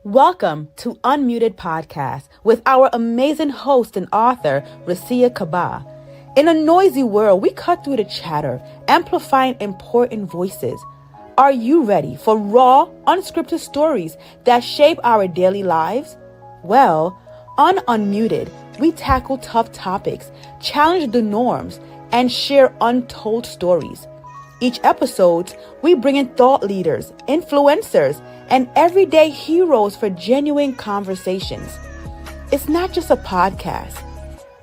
Welcome to Unmuted Podcast with our amazing host and author, Recia Kabbah. In a noisy world, we cut through the chatter, amplifying important voices. Are you ready for raw, unscripted stories that shape our daily lives? Well, on Unmuted, we tackle tough topics, challenge the norms, and share untold stories. Each episode, we bring in thought leaders, influencers, and everyday heroes for genuine conversations. It's not just a podcast.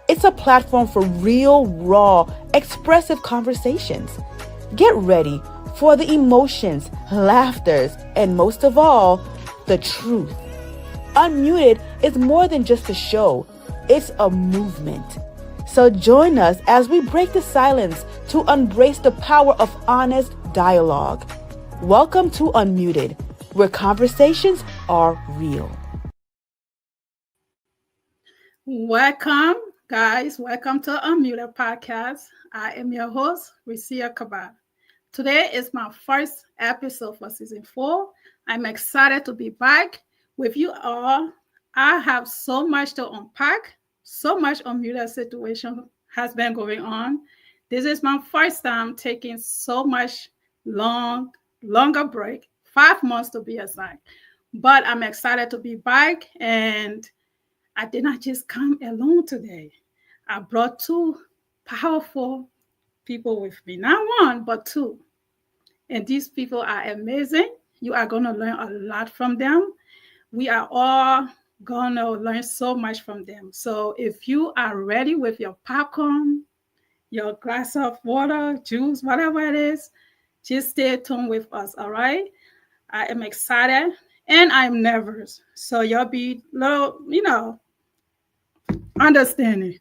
It's a platform for real, raw, expressive conversations. Get ready for the emotions, laughters, and most of all, the truth. Unmuted is more than just a show. It's a movement. So join us as we break the silence to embrace the power of honest dialogue. Welcome to Unmuted, where conversations are real. Welcome, guys. Welcome to Unmuted Podcast. I am your host, Recia Kabbah. Today is my first episode for season 4. I'm excited to be back with you all. I have so much to unpack. So much unmuted situation has been going on. This is my first time taking so much longer break, 5 months to be exact. But I'm excited to be back, and I did not just come alone today. I brought 2 powerful people with me, not 1, but 2. And these people are amazing. You are going to learn a lot from them. We are all going to learn so much from them. So if you are ready with your popcorn, your glass of water, juice, whatever it is, just stay tuned with us, all right? I am excited and I'm nervous. So you'll be little, understanding,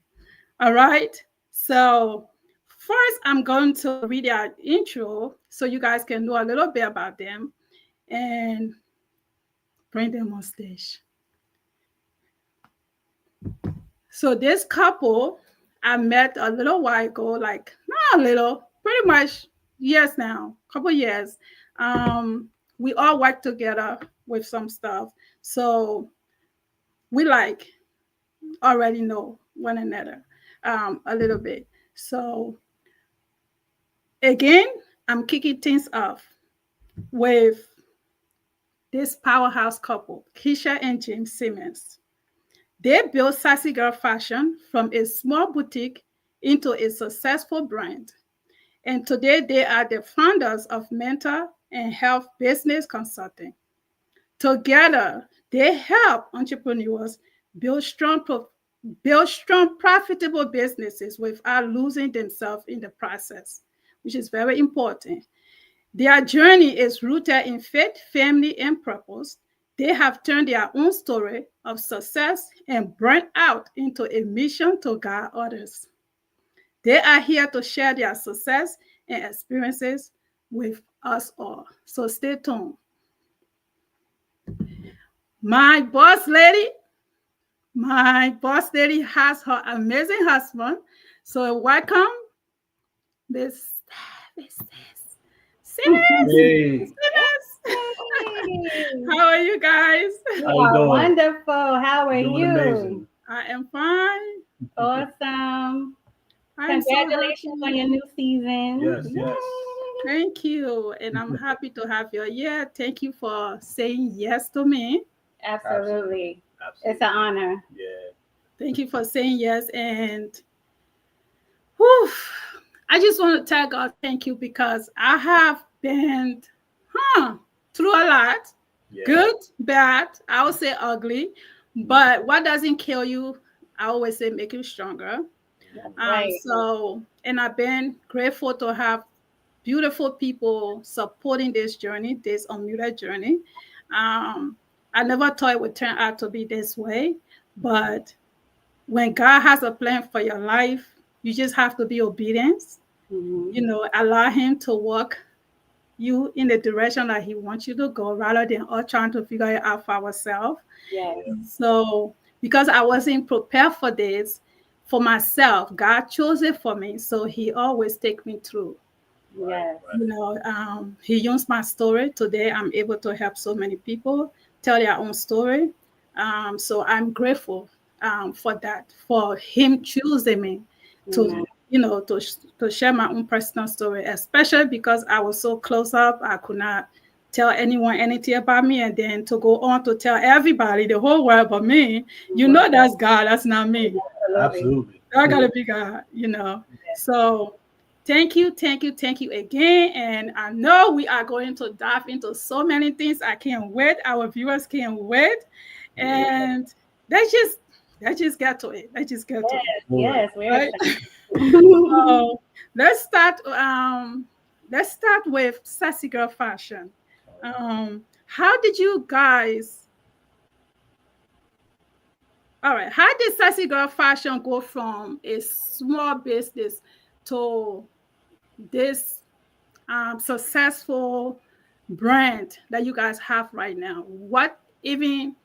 all right? So first, I'm going to read our intro so you guys can know a little bit about them and bring them on stage. So this couple I met a little while ago, like not a little, pretty much years now, couple years. We all work together with some stuff. So we already know one another a little bit. So again, I'm kicking things off with this powerhouse couple, Keisha and James Simmons. They built Sassy Girl Fashion from a small boutique into a successful brand. And today they are the founders of Mental and Health Business Consulting. Together, they help entrepreneurs build strong, profitable businesses without losing themselves in the process, which is very important. Their journey is rooted in faith, family, and purpose. They have turned their own story of success and burnt out into a mission to guide others. They are here to share their success and experiences with us all. So stay tuned. My boss lady has her amazing husband. So welcome, Miss Simmons. Hey. How are you guys? How you doing? Wonderful. How are Doing you? amazing. I am fine. Awesome. I'm so Congratulations on your new season. Yes. Thank you. And I'm happy to have you here. Thank you for saying yes to me. Absolutely. It's an honor. Yeah. Thank you for saying yes. And whew, I just want to tell God thank you because I have been through a lot. Yeah. Good, bad, I would say ugly. But what doesn't kill you, I always say make you stronger. Right. And I've been grateful to have beautiful people supporting this journey, this unmuted journey. I never thought it would turn out to be this way, but when God has a plan for your life, you just have to be obedient. Allow Him to walk you in the direction that He wants you to go, rather than us trying to figure it out for ourselves. Yes. So because I wasn't prepared for this for myself, God chose it for me. So He always take me through. Yes. He used my story. Today I'm able to help so many people tell their own story. So I'm grateful for that, for him choosing me to, to share my own personal story, especially because I was so close up. I could not tell anyone anything about me, and then to go on to tell everybody, the whole world about me. That's God, that's not me. Absolutely. I gotta be God, So thank you again. And I know we are going to dive into so many things. I can't wait. Our viewers can't wait. And let's just get to it. Let's just get to it. Yes, Right? So let's start with Sassy Girl Fashion. How did you guys how did Sassy Girl Fashion go from a small business to this successful brand that you guys have right now? What even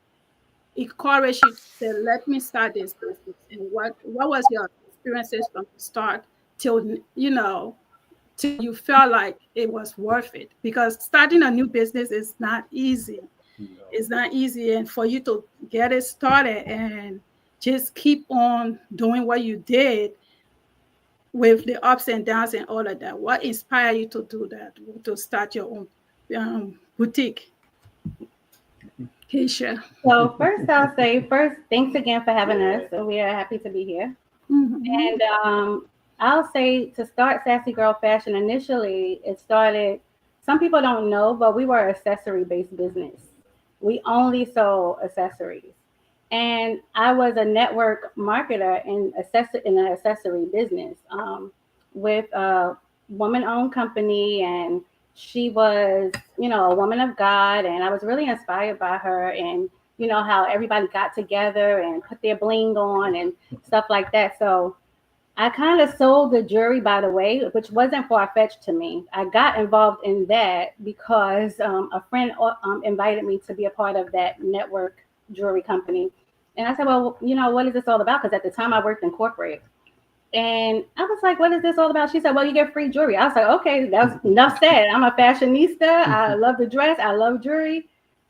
encouraged you to say, let me start this business? And what was your experiences from the start till till you felt like it was worth it? Because starting a new business is not easy. It's not easy. And for you to get it started and just keep on doing what you did with the ups and downs and all of that, what inspired you to do that, to start your own boutique? Keisha. So first, I'll say thanks again for having us. So we are happy to be here. And I'll say, to start Sassy Girl Fashion, initially it started, some people don't know, but we were an accessory-based business. We only sold accessories. And I was a network marketer in an accessory business with a woman-owned company. And she was, a woman of God. And I was really inspired by her, and, how everybody got together and put their bling on and stuff like that. So I kind of sold the jewelry, by the way, which wasn't far-fetched to me. I got involved in that because a friend invited me to be a part of that network jewelry company. And I said, well, what is this all about? Because at the time I worked in corporate. And I was like, what is this all about? She said, well, you get free jewelry. I was like, okay, that's enough said. I'm a fashionista. I love to dress. I love jewelry.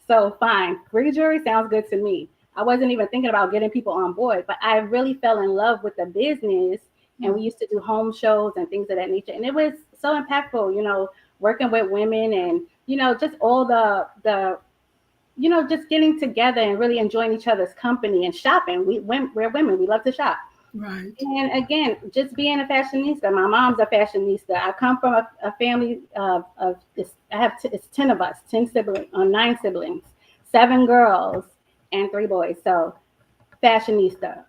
So fine. Free jewelry sounds good to me. I wasn't even thinking about getting people on board, but I really fell in love with the business. And we used to do home shows and things of that nature. And it was so impactful, working with women and, just all the just getting together and really enjoying each other's company and shopping. We're women. We love to shop. Right. And again, just being a fashionista. My mom's a fashionista. I come from a family of it's 10 of us, 10 siblings, 9 siblings, 7 girls and 3 boys. So fashionista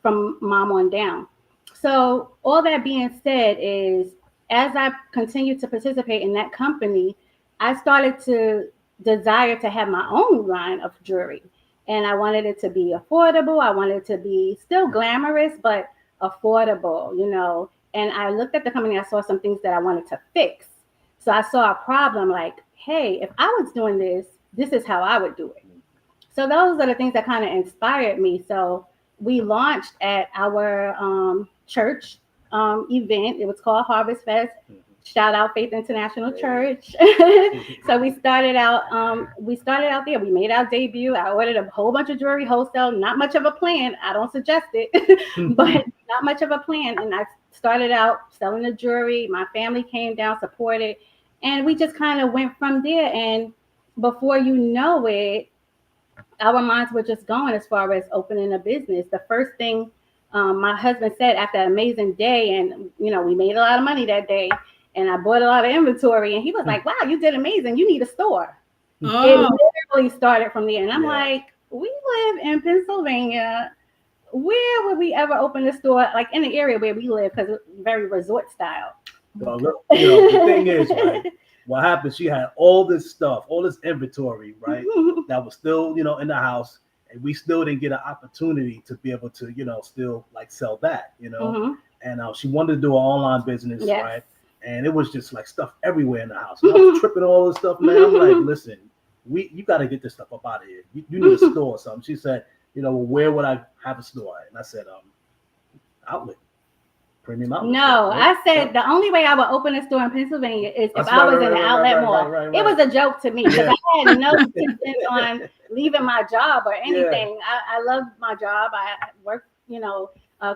from mom on down. So all that being said is, as I continued to participate in that company, I started to desire to have my own line of jewelry. And I wanted it to be affordable. I wanted it to be still glamorous, but affordable, And I looked at the company, I saw some things that I wanted to fix. So I saw a problem like, hey, if I was doing this, this is how I would do it. So those are the things that kind of inspired me. So we launched at our church event. It was called Harvest Fest. Shout out Faith International Church. So we started out there. We made our debut. I ordered a whole bunch of jewelry wholesale. Not much of a plan. I don't suggest it, but not much of a plan. And I started out selling the jewelry. My family came down, supported, and we just kind of went from there. And before you know it, our minds were just going as far as opening a business. The first thing my husband said after an amazing day, and we made a lot of money that day, and I bought a lot of inventory, and he was like, wow, you did amazing. You need a store. Oh. It literally started from there. And I'm like, we live in Pennsylvania. Where would we ever open a store like in the area where we live? Because it's very resort style. Well, look, the thing is, right, what happened, she had all this stuff, all this inventory, right, that was still, in the house. And we still didn't get an opportunity to be able to, still like sell that, And she wanted to do an online business, right? And it was just like stuff everywhere in the house. And I was tripping all this stuff, man. I'm like, listen, you got to get this stuff up out of here. You need a store or something. She said, well, where would I have a store? And I said, outlet. Premium outlet. No, Right? I said the only way I would open a store in Pennsylvania is That's if I was in an outlet mall. right. It was a joke to me because Yeah. I had no intention on leaving my job or anything. I loved my job. I worked,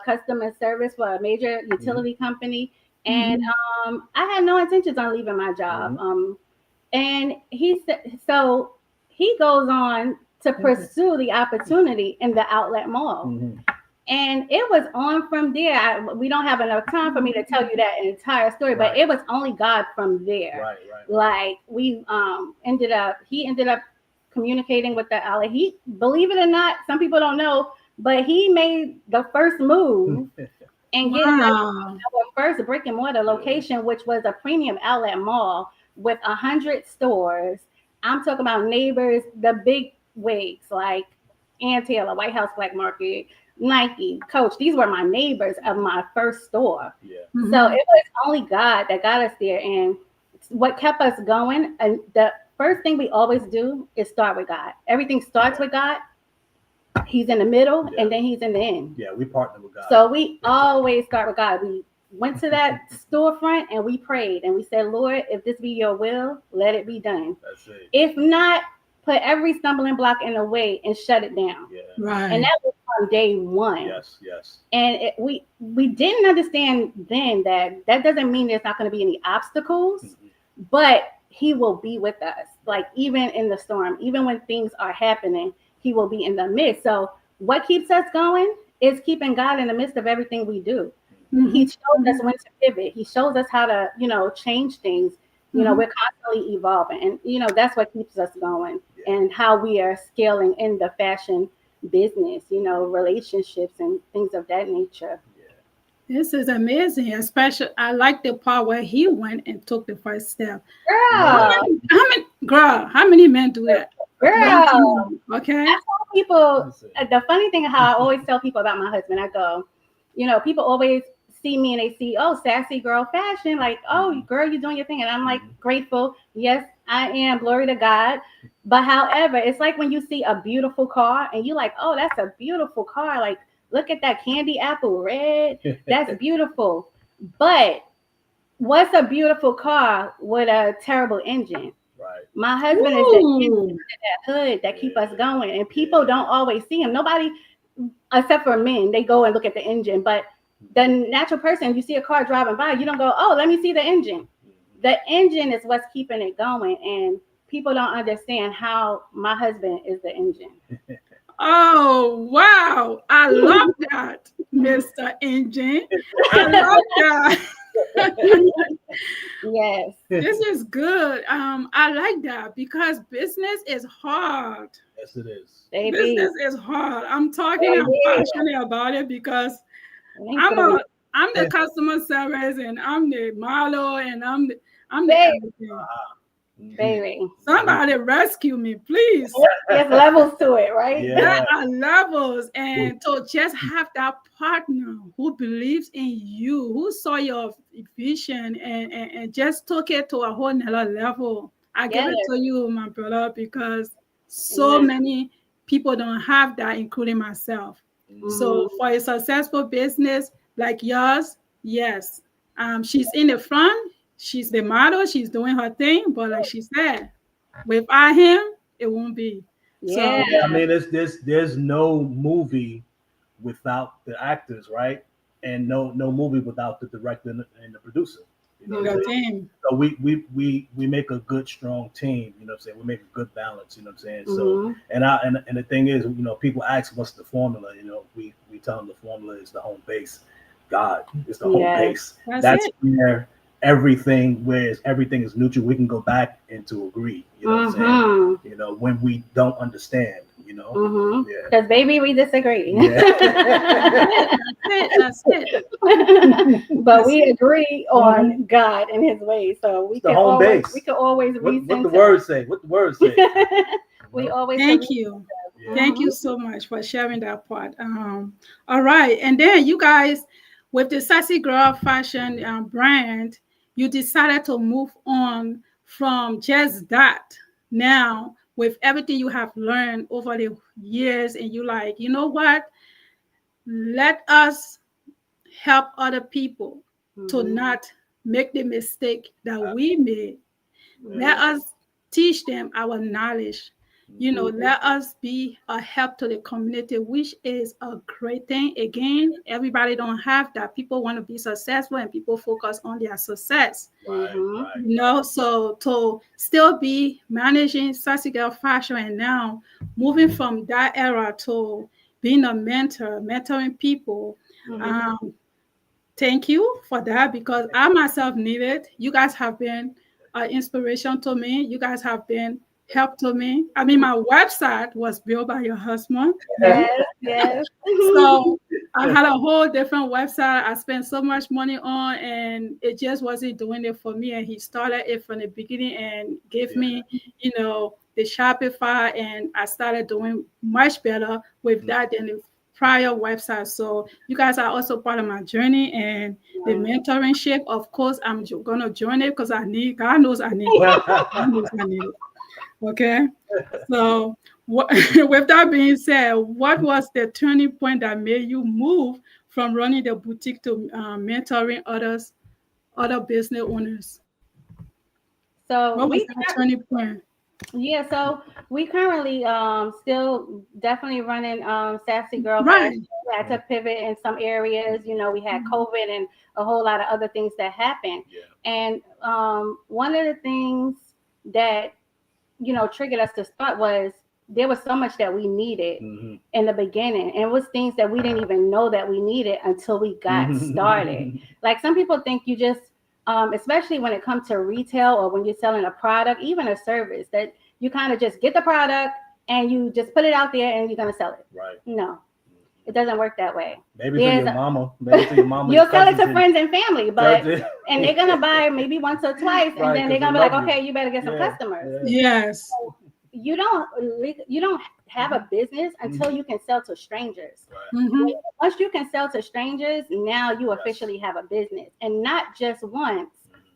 customer service for a major utility company, and I had no intentions on leaving my job. And he said, so he goes on to pursue the opportunity in the outlet mall. And it was on from there. We don't have enough time for me to tell you that entire story, but it was only God from there. Right. Like we he ended up communicating with the outlet. He, believe it or not, some people don't know, but he made the first move and get our first brick and mortar location, which was a premium outlet mall with 100 stores. I'm talking about neighbors, the big wigs like Ann Taylor, White House Black Market, Nike, Coach. These were my neighbors of my first store. So it was only God that got us there. And what kept us going, and the first thing we always do is start with God. Everything starts with God. He's in the middle, and then he's in the end. Yeah, we partner with God. So we always start with God. We went to that storefront and we prayed and we said, Lord, if this be your will, let it be done. That's it. If not, put every stumbling block in the way and shut it down. And that was on day one. Yes. And we didn't understand then that doesn't mean there's not going to be any obstacles, but he will be with us. Like even in the storm, even when things are happening, he will be in the midst. So what keeps us going is keeping God in the midst of everything we do. He shows us when to pivot. He shows us how to, change things. We're constantly evolving. And, that's what keeps us going and how we are scaling in the fashion business, relationships and things of that nature. This is amazing. Especially, I like the part where he went and took the first step. How many men do that? Girl. Okay. I tell people, the funny thing, how I always tell people about my husband, I go, people always see me and they see, oh, sassy girl fashion, like, oh, girl, you're doing your thing. And I'm like, grateful. Yes, I am. Glory to God. But however, it's like when you see a beautiful car and you're like, oh, that's a beautiful car. Like, look at that candy apple red. That's beautiful. But what's a beautiful car with a terrible engine? Right. My husband is the engine, that hood that keep us going. And people don't always see him. Nobody, except for men, they go and look at the engine. But the natural person, you see a car driving by, you don't go, oh, let me see the engine. The engine is what's keeping it going. And people don't understand how my husband is the engine. Oh, wow. I love that, Mr. Engine. I love that. Yes. This is good. I like that because business is hard. Yes, it is. Baby. Business is hard. I'm passionate about it because I'm the customer service and I'm the model and I'm the everything. Baby. Somebody rescue me, please. There's levels to it, right? There are levels. And to just have that partner who believes in you, who saw your vision and just took it to a whole nother level. I give it to you, my brother, because so many people don't have that, including myself. So for a successful business like yours, yes, she's in the front. She's the model. She's doing her thing. But like she said, without him, it won't be. Yeah. So, I mean, there's no movie without the actors, right? And no movie without the director and the producer. Team. So we make a good, strong team. You know what I'm saying? We make a good balance. You know what I'm saying? So and the thing is, people ask what's the formula. We tell them the formula is the home base. God is the home base. That's where everything is neutral. We can go back and to agree. You know what I'm saying? When we don't understand. Because baby, we disagree. That's it. But we agree on God and His ways, so we can always what the word say. What the word say. We always thank you. Thank you so much for sharing that part. All right, and then you guys, with the Sassy Girl Fashion brand, you decided to move on from just that. Now, with everything you have learned over the years, and you like, you know what? Let us help other people to not make the mistake that we made. Let us teach them our knowledge. Let us be a help to the community, which is a great thing. Again, everybody don't have that. People want to be successful and people focus on their success. So to still be managing Sassy Girl Fashion and now moving from that era to being a mentor, mentoring people. Thank you for that, because I myself need it. You guys have been an inspiration to me. You guys have been help to me. I mean, my website was built by your husband. Yes. So I had a whole different website I spent so much money on, and it just wasn't doing it for me. And he started it from the beginning and gave me, the Shopify, and I started doing much better with that than the prior website. So you guys are also part of my journey and the mentorship. Of course, I'm gonna join it because God knows I need it. God knows I need it. Okay, so with that being said, what was the turning point that made you move from running the boutique to mentoring other business owners? So what was that turning point? Yeah, so we currently still definitely running Sassy Girl. Right. We had to pivot in some areas. We had COVID and a whole lot of other things that happened. And one of the things that triggered us to start was there was so much that we needed in the beginning, and it was things that we didn't even know that we needed until we got started. Like some people think you just especially when it comes to retail or when you're selling a product, even a service, that you kind of just get the product and you just put it out there and you're going to sell it. Right. No, it doesn't work that way. Maybe to your mama. Maybe to your mama. You'll sell it to friends and family, but and they're going to buy maybe once or twice, and then they're going to be like, okay, you better get some customers. Yes. So you don't have a business until you can sell to strangers. Once you can sell to strangers, now you officially have a business, and not just once,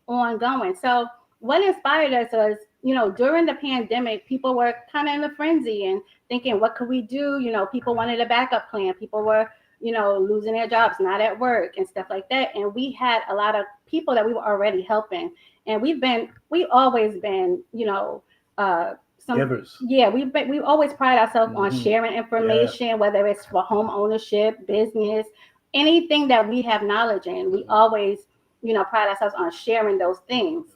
ongoing. So what inspired us was, during the pandemic, people were kind of in a frenzy and thinking, what could we do? People wanted a backup plan. People were, losing their jobs, not at work and stuff like that. And we had a lot of people that we were already helping. And we've always been, givers. Yeah, we always pride ourselves on sharing information, whether it's for home ownership, business, anything that we have knowledge in. We always, pride ourselves on sharing those things.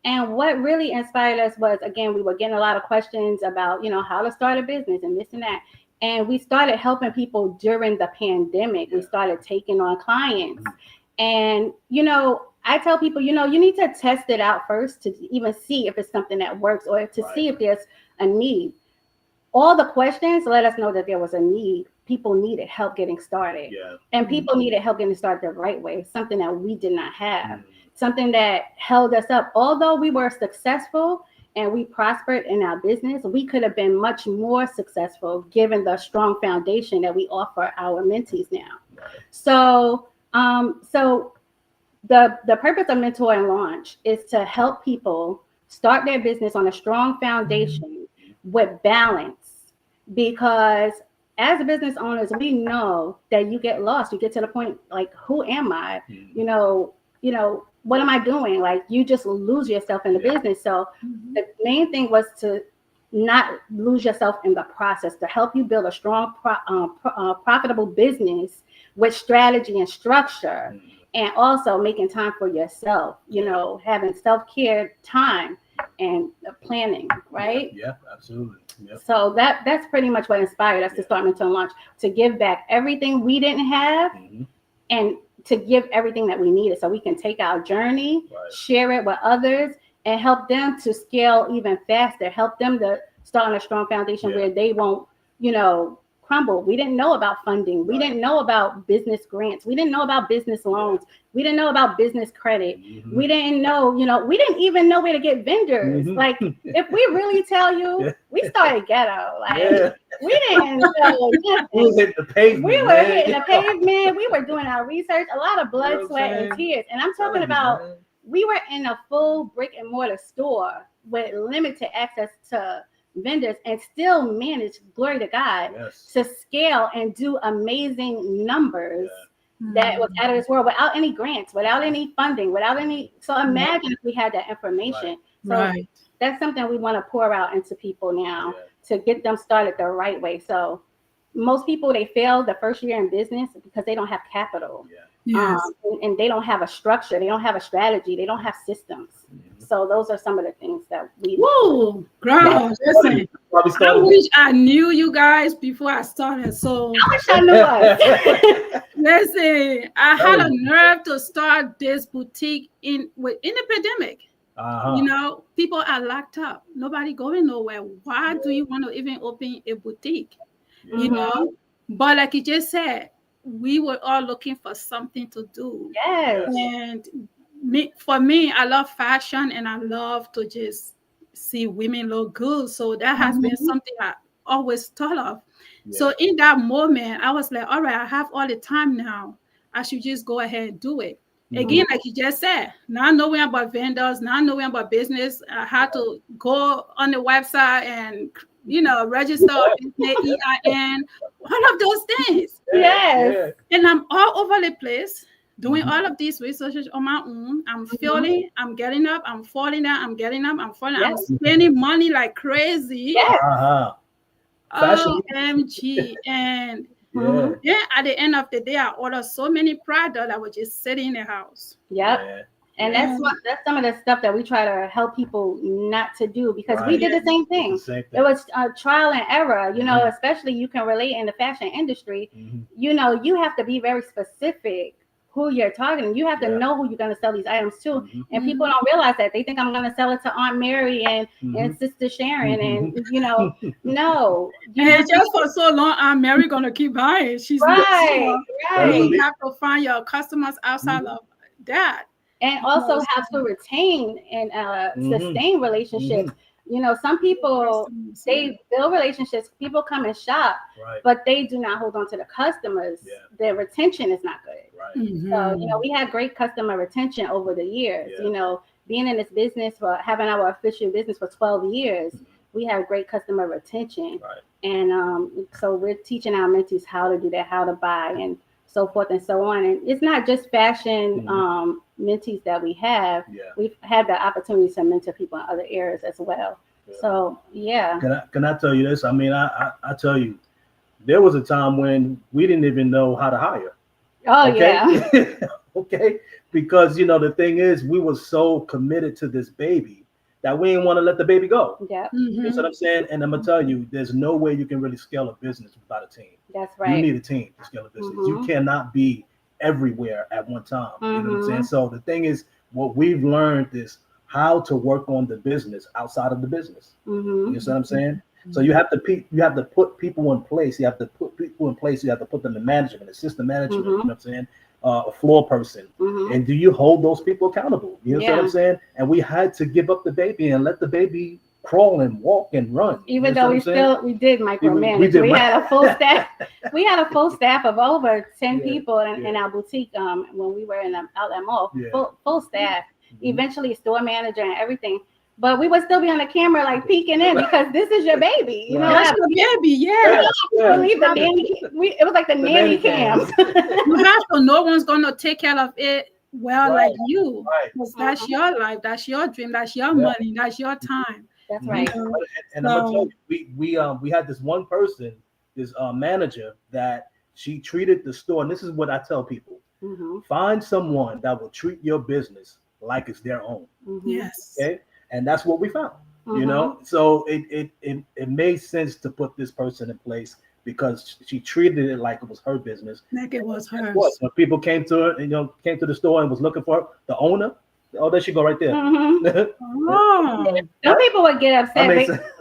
And what really inspired us was, again, we were getting a lot of questions about, how to start a business and this and that. And we started helping people during the pandemic. We started taking on clients. And, I tell people, you need to test it out first to even see if it's something that works or to see if there's a need. All the questions let us know that there was a need. People needed help getting started. And people needed help getting started the right way, something that we did not have, something that held us up. Although we were successful and we prospered in our business, we could have been much more successful given the strong foundation that we offer our mentees now. So, the purpose of Mentor and Launch is to help people start their business on a strong foundation with balance, because as business owners, we know that you get lost. You get to the point like, who am I? What am I doing? Like, you just lose yourself in the business. So the main thing was to not lose yourself in the process, to help you build a strong, profitable business with strategy and structure. And also making time for yourself, having self-care time and planning, right? Yeah, absolutely. So that's pretty much what inspired us to start Mentor and Launch, to give back everything we didn't have and to give everything that we needed so we can take our journey, share it with others, and help them to scale even faster, help them to start on a strong foundation where they won't, crumble. We didn't know about funding. We didn't know about business grants. We didn't know about business loans. We didn't know about business credit. We didn't know, we didn't even know where to get vendors. Like, if we really tell you, we started ghetto. Like, we didn't know nothing. We was hitting the pavement. We were hitting the pavement. We were doing our research, a lot of blood, sweat, and tears. And I'm talking about, we were in a full brick and mortar store with limited access to vendors and still manage, glory to God, to scale and do amazing numbers that was out of this world without any grants, without any funding, without any. So imagine if we had that information. So that's something we want to pour out into people now to get them started the right way. So most people, they fail the first year in business because they don't have capital. And they don't have a structure. They don't have a strategy. They don't have systems. So those are some of the things that we. Whoa, girl, listen. I wish I knew you guys before I started. So I wish I knew us. Listen, I had a nerve to start this boutique in the pandemic. You know, people are locked up. Nobody going nowhere. Why do you want to even open a boutique? You know, but like you just said, we were all looking for something to do. And for me, I love fashion and I love to just see women look good. So that has been something I always thought of. So in that moment, I was like, all right, I have all the time now. I should just go ahead and do it. Again, like you just said, not knowing about vendors, not knowing about business, I had to go on the website and, you know, register EIN, all of those things. And I'm all over the place doing all of these researches on my own. I'm feeling, I'm getting up, I'm falling down, I'm getting up, I'm falling down. I'm spending money like crazy. OMG. And at the end of the day, I ordered so many products that were just sitting in the house. And that's some of the stuff that we try to help people not to do, because we did the same thing. It was trial and error, you know, especially you can relate in the fashion industry. You know, you have to be very specific who you're targeting. You have to know who you're going to sell these items to. And people don't realize that. They think I'm going to sell it to Aunt Mary and Sister Sharon. And, you know, no. And just for so long, Aunt Mary going to keep buying. She's right. You have to find your customers outside of that. And also have to retain and sustain relationships. You know, some people, they build relationships. People come and shop, but they do not hold on to the customers. Their retention is not good. So, you know, we had great customer retention over the years. You know, being in this business, for having our official business for 12 years, we have great customer retention. And so we're teaching our mentees how to do that, how to buy, and so forth and so on. And it's not just fashion mentees that we have. We've had the opportunity to mentor people in other areas as well. So Can I tell you this? I mean, I tell you, there was a time when we didn't even know how to hire. Because, you know, the thing is, we were so committed to this baby that we didn't want to let the baby go. You know what I'm saying? And I'm gonna tell you, there's no way you can really scale a business without a team. That's right. You need a team to scale a business. You cannot be everywhere at one time. You know what I'm saying? So the thing is, what we've learned is how to work on the business outside of the business. You know what I'm saying? So you have to put people in place. You have to put people in place. You have to put them in management, assistant management. You know what I'm saying? A floor person. And do you hold those people accountable? You know what I'm saying? And we had to give up the baby and let the baby crawl and walk and run. Even though we did micromanage. We had a full staff. We had a full staff of over 10 people in our boutique when we were in the outlet mall. Full staff. Eventually, store manager and everything. But we would still be on the camera, like peeking in, because this is your baby. You know, that's your baby. Believe the nanny. It was like the nanny cam. You have to. No one's gonna take care of it like you. Because that's your life. That's your dream. That's your money. That's your time. That's right. And I'm gonna tell you, we had this one person, this manager, that she treated the store. And this is what I tell people: find someone that will treat your business like it's their own. Yes. Okay. And that's what we found, you know. So it made sense to put this person in place because she treated it like it was her business. Like it was hers. When people came to her, came to the store and was looking for her, the owner, there she go right there. Some people would get upset.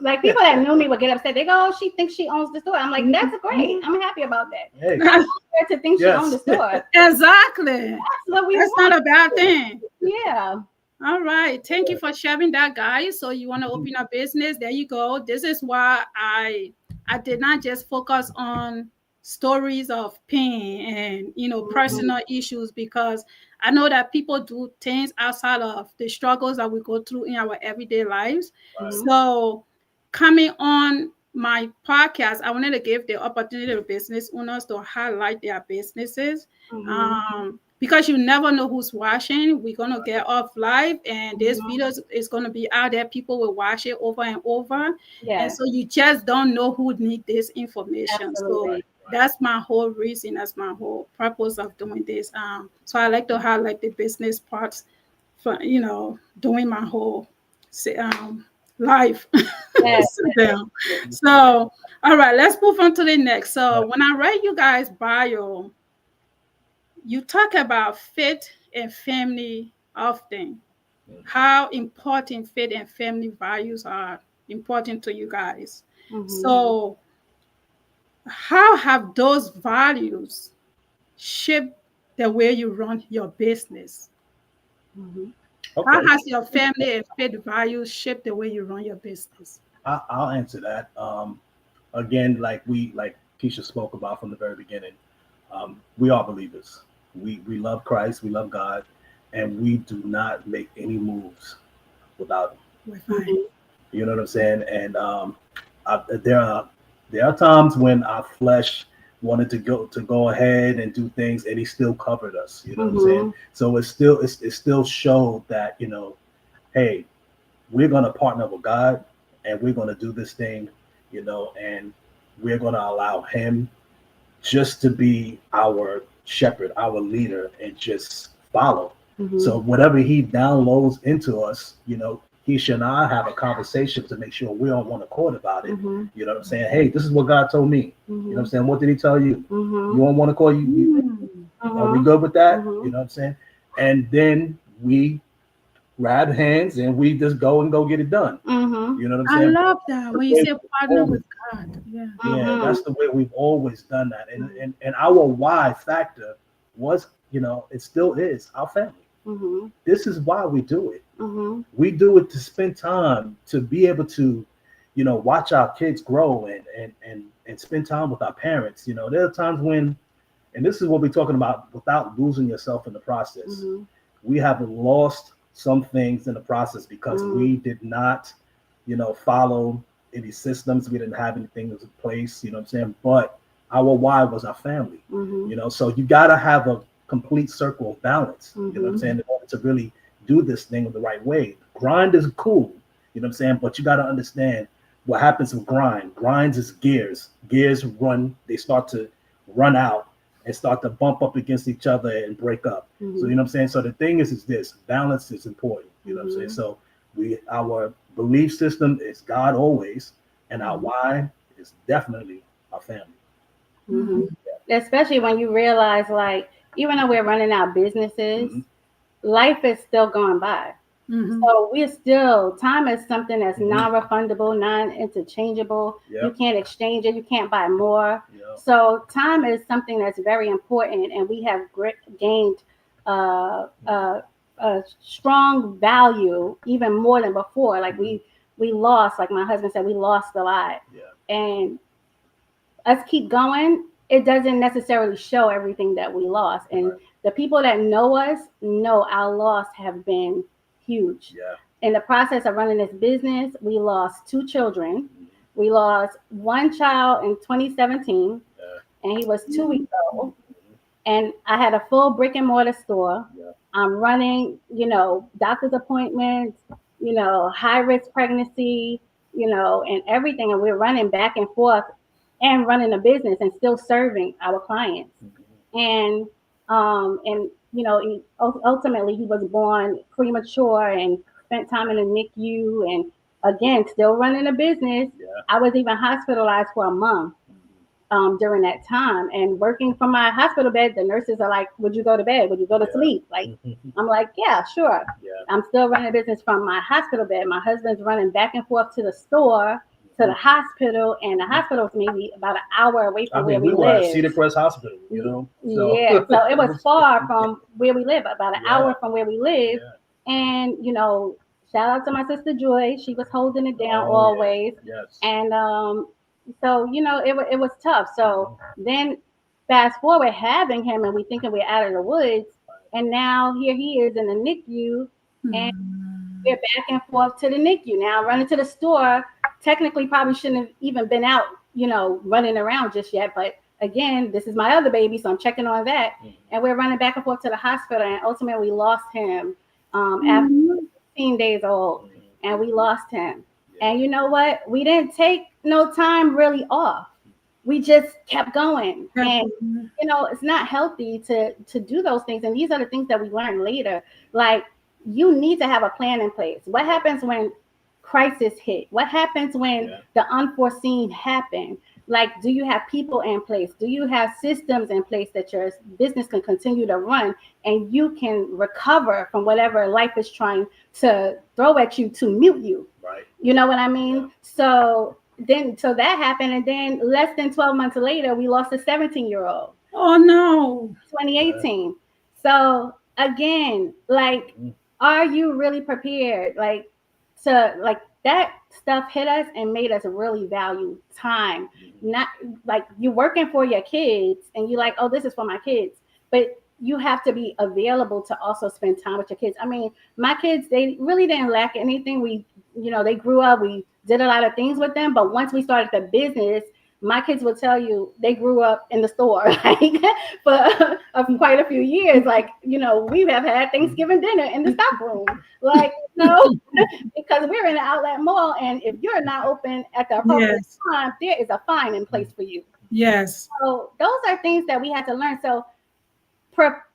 Like people that knew me would get upset. They go, "Oh, she thinks she owns the store." I'm like, "That's great. I'm happy about that." Hey. I want her to think she owns the store. Exactly. That's what we That's want. not a bad thing. Yeah. All right. Thank you for sharing that, guys. So you want to open a business? There you go. This is why I did not just focus on stories of pain and, personal issues, because I know that people do things outside of the struggles that we go through in our everyday lives. So coming on my podcast, I wanted to give the opportunity to business owners to highlight their businesses. Because you never know who's watching. We're going to get off live, and this video is going to be out there. People will watch it over and over. And so you just don't know who need this information. Absolutely. So that's my whole reason. That's my whole purpose of doing this. So I like to highlight the business parts for, doing my whole life. Yes. So, all right, let's move on to the next. So when I read you guys' bio, you talk about faith and family often. How important faith and family values are important to you guys. So how have those values shaped the way you run your business? Okay. How has your family and faith values shaped the way you run your business? I'll answer that. Again, like Keisha spoke about from the very beginning, we are believers. We love Christ, we love God, and we do not make any moves without Him. You know what I'm saying? And there are times when our flesh wanted to go ahead and do things, and He still covered us. You know what I'm saying? So it still showed that, hey, we're gonna partner with God, and we're gonna do this thing, and we're gonna allow Him just to be our shepherd, our leader, and just follow. So whatever He downloads into us, Keisha and I have a conversation to make sure we're on one accord about it. You know what I'm saying? Hey, this is what God told me. You know what I'm saying? What did He tell you? You on one accord? Are we good with that? You know what I'm saying? And then we grab hands and we just go get it done. You know what I'm saying? I love that when you say partner with God. Yeah, that's the way we've always done that. And our why factor was, it still is our family. This is why we do it. We do it to spend time, to be able to, watch our kids grow and spend time with our parents. There are times when, and this is what we're talking about, without losing yourself in the process. We have lost some things in the process because we did not, follow any systems. We didn't have anything in place, you know what I'm saying? But our why was our family, so you got to have a complete circle of balance, you know what I'm saying, in order to really do this thing the right way. Grind is cool, you know what I'm saying, but you got to understand what happens with grind. Grinds is gears. Gears they start to run out and start to bump up against each other and break up. So, you know what I'm saying? So the thing is this, balance is important, you know what I'm saying? So our belief system is God always, and our why is definitely our family. Especially when you realize, like, even though we're running our businesses, life is still going by. So time is something that's non-refundable, non-interchangeable. You can't exchange it. You can't buy more. So time is something that's very important, and we have gained a strong value even more than before. Like we lost, like my husband said, we lost a lot. And us keep going, it doesn't necessarily show everything that we lost. And the people that know us know our loss have been huge. In the process of running this business, we lost 2 children. We lost one child in 2017, and he was 2 weeks old. And I had a full brick and mortar store. I'm running, doctor's appointments, high risk pregnancy, and everything. And we're running back and forth and running a business and still serving our clients. And ultimately he was born premature and spent time in the NICU, and again, still running a business. I was even hospitalized for a month during that time, and working from my hospital bed. The nurses are like, would you go to bed? Would you go to sleep? Like, I'm like, yeah, sure. I'm still running a business from my hospital bed. My husband's running back and forth to the store, to the hospital, and the hospital is maybe about an hour away from where we were live. at Cedar Crest Hospital, So. So it was far from where we live, about an hour from where we live. And, shout out to my sister Joy. She was holding it down always. And so, it was tough. So then fast forward having him, and we thinking we're out of the woods. And now here he is in the NICU, and we're back and forth to the NICU. Now running to the store technically probably shouldn't have even been out, running around just yet. But again, this is my other baby, so I'm checking on that. And we're running back and forth to the hospital, and ultimately we lost him after 15 days old, and we lost him. And you know what? We didn't take no time really off. We just kept going. And, it's not healthy to do those things. And these are the things that we learn later. Like, you need to have a plan in place. What happens when crisis hit? What happens when the unforeseen happen? Like, do you have people in place? Do you have systems in place that your business can continue to run and you can recover from whatever life is trying to throw at you to mute you? Right. You know what I mean? Yeah. So that happened. And then less than 12 months later, we lost a 17-year-old. Oh, no. 2018. So again, like, are you really prepared? Like, that stuff hit us and made us really value time. Not like you're working for your kids and you're like, oh, this is for my kids. But you have to be available to also spend time with your kids. I mean, my kids, they really didn't lack anything. They grew up, we did a lot of things with them. But once we started the business, my kids will tell you they grew up in the store for quite a few years. Like, we have had Thanksgiving dinner in the stock room, because we're in the outlet mall. And if you're not open at the appropriate time, there is a fine in place for you. Yes. So those are things that we had to learn. So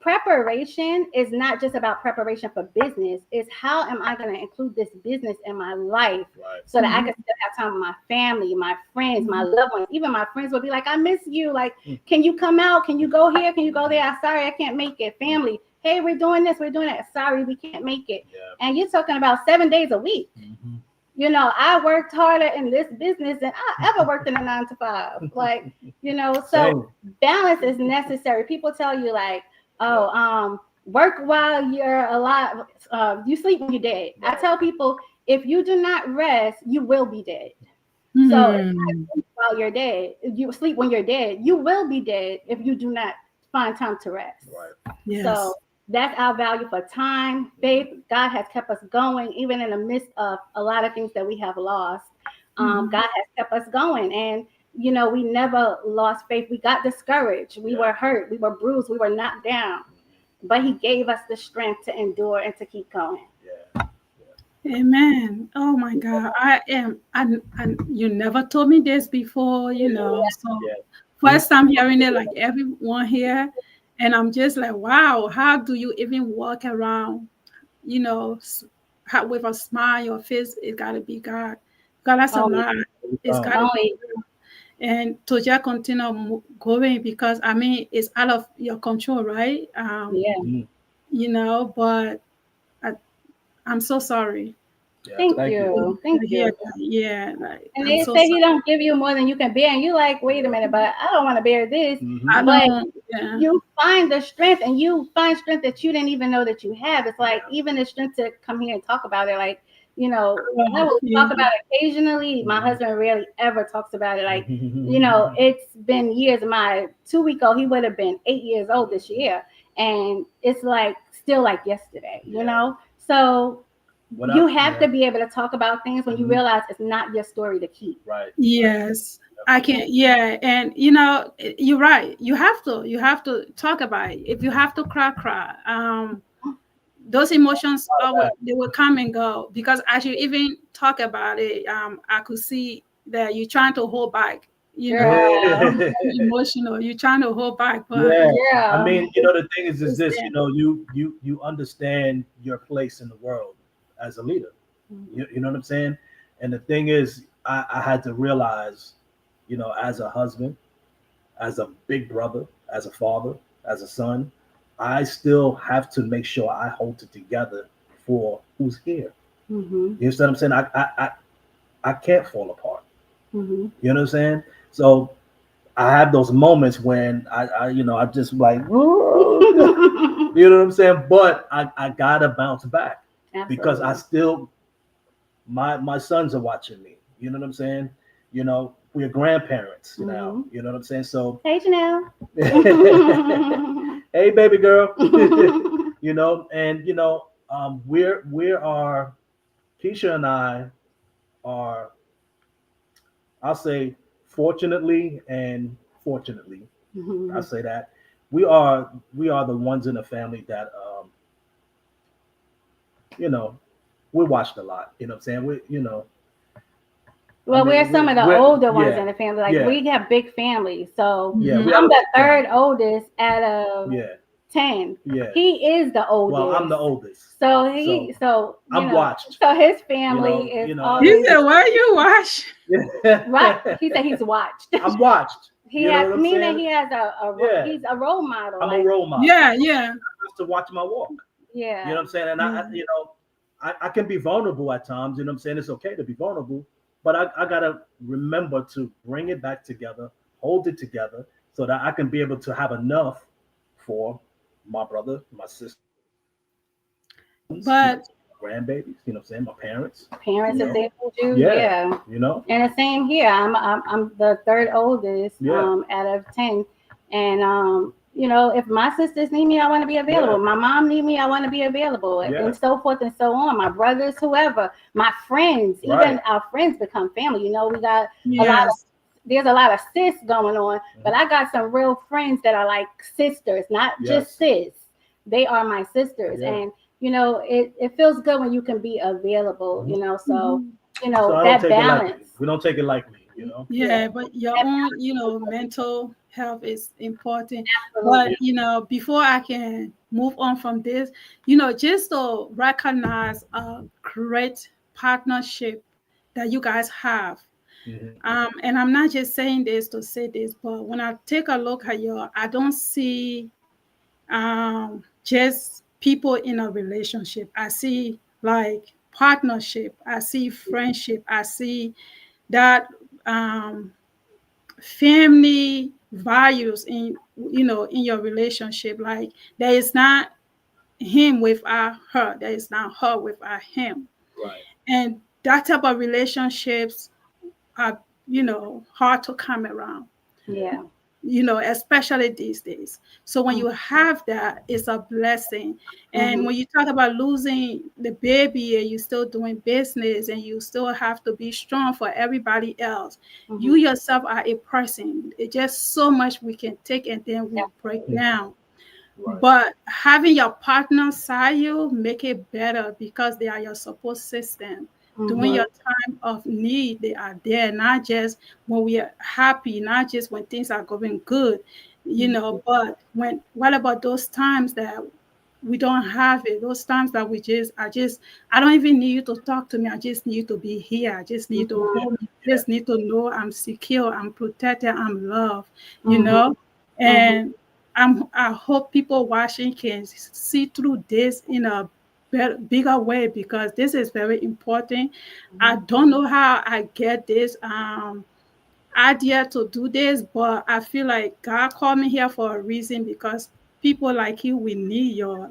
preparation is not just about preparation for business. It's how am I going to include this business in my life so that I can still have time with my family, my friends, my loved ones. Even my friends will be like, I miss you. Like, can you come out? Can you go here? Can you go there? I'm sorry, I can't make it. Family, hey, we're doing this. We're doing that. Sorry, we can't make it. Yeah. And you're talking about 7 days a week. I worked harder in this business than I ever worked in a 9 to 5. Like, so balance is necessary. People tell you like, work while you're alive. You sleep when you're dead. I tell people, if you do not rest, you will be dead. So it's not while you're dead. If you sleep when you're dead, you will be dead if you do not find time to rest. Right. Yes. So that's our value for time. Faith, God has kept us going, even in the midst of a lot of things that we have lost. God has kept us going. And, we never lost faith. We got discouraged. We were hurt. We were bruised. We were knocked down. But he gave us the strength to endure and to keep going. Amen. Oh, my God. You never told me this before, So first time hearing it, like everyone here. And I'm just like, wow, how do you even walk around, with a smile on your face? It got to be God. God, that's a lot. It's got to be God. And to just continue going because, it's out of your control, right? But I'm so sorry. Yeah, thank you. Thank you. Yeah. And they say he don't give you more than you can bear. And you're like, wait a minute, but I don't want to bear this. But you find the strength and you find strength that you didn't even know that you have. It's like even the strength to come here and talk about it. Like, I will talk about it occasionally. My husband rarely ever talks about it. Like, it's been years. My 2-week-old, he would have been 8 years old this year. And it's like still like yesterday, So you have to be able to talk about things when you realize it's not your story to keep. Right. Yes. I can. Yeah. And, you're right. You have to talk about it. If you have to cry. Those emotions, they will come and go because as you even talk about it, I could see that you're trying to hold back, emotional. You're trying to hold back. But the thing is this, you understand your place in the world as a leader. You know what I'm saying? And the thing is, I had to realize, as a husband, as a big brother, as a father, as a son, I still have to make sure I hold it together for who's here. You understand what I'm saying? I can't fall apart. You know what I'm saying? So I have those moments when I just like, you know what I'm saying? But I gotta bounce back. Absolutely. Because I still, my sons are watching me. You know what I'm saying? We're grandparents now. You know what I'm saying? So hey, Janelle. Hey, baby girl. we are Keisha and I are I'll say fortunately and fortunately, Mm-hmm. I say that we are the ones in the family that you know, we watched a lot. You know what I'm saying? Well, we're some of the older ones yeah, in the family. Like yeah. we have big families, so Yeah, we I'm have the third oldest out of yeah, 10. yeah. He is the oldest. Well, I'm the oldest. So you I'm know, watched. so his family is He always said, "Why you watch?" right. He said he's watched. I'm watched. He You know has, what I'm meaning saying? he has Yeah. he's a role model. I'm like, a role model. Yeah. I have to watch my walk. Yeah. You know what I'm saying? And I can be vulnerable at times. You know what I'm saying? It's okay to be vulnerable, but I gotta remember to bring it back together, hold it together, so that I can be able to have enough for my brother, my sister, But grandbabies. You know what I'm saying? My parents. Parents, if they hold you, Yeah. You know. And the same here. I'm the third oldest out of 10, and you know, if my sisters need me, I want to be available. My mom need me, I want to be available, and so forth and so on. My brothers, whoever, my friends, even our friends become family. You know, we got there's a lot of sis going on, but I got some real friends that are like sisters, not just sis. They are my sisters, and you know, it feels good when you can be available. You know, so you know so that balance. We don't take it lightly. You know. Yeah, but your own, you know, mental health is important. Absolutely. But you know, before I can move on from this, you know, just to recognize a great partnership that you guys have. And I'm not just saying this to say this, but when I take a look at I don't see just people in a relationship. I see like partnership. I see friendship. I see that family values in in your relationship. Like there is not him without her. There is not her without him. Right. And that type of relationships are hard to come around. Yeah. Especially these days. So when you have that, it's a blessing. And when you talk about losing the baby and you still doing business and you still have to be strong for everybody else, you yourself are a person. It's just so much we can take and then we break down. Right. But having your partner side you make it better because they are your support system. During your time of need, they are there, not just when we are happy, not just when things are going good, but what about those times that we don't have it, those times that I don't even need you to talk to me. I just need you to be here. I just need you to hold me. I just need to know I'm secure, I'm protected, I'm loved, and I hope people watching can see through this in a bigger way because this is very important. I don't know how I get this idea to do this, but I feel like God called me here for a reason because people like you, we need your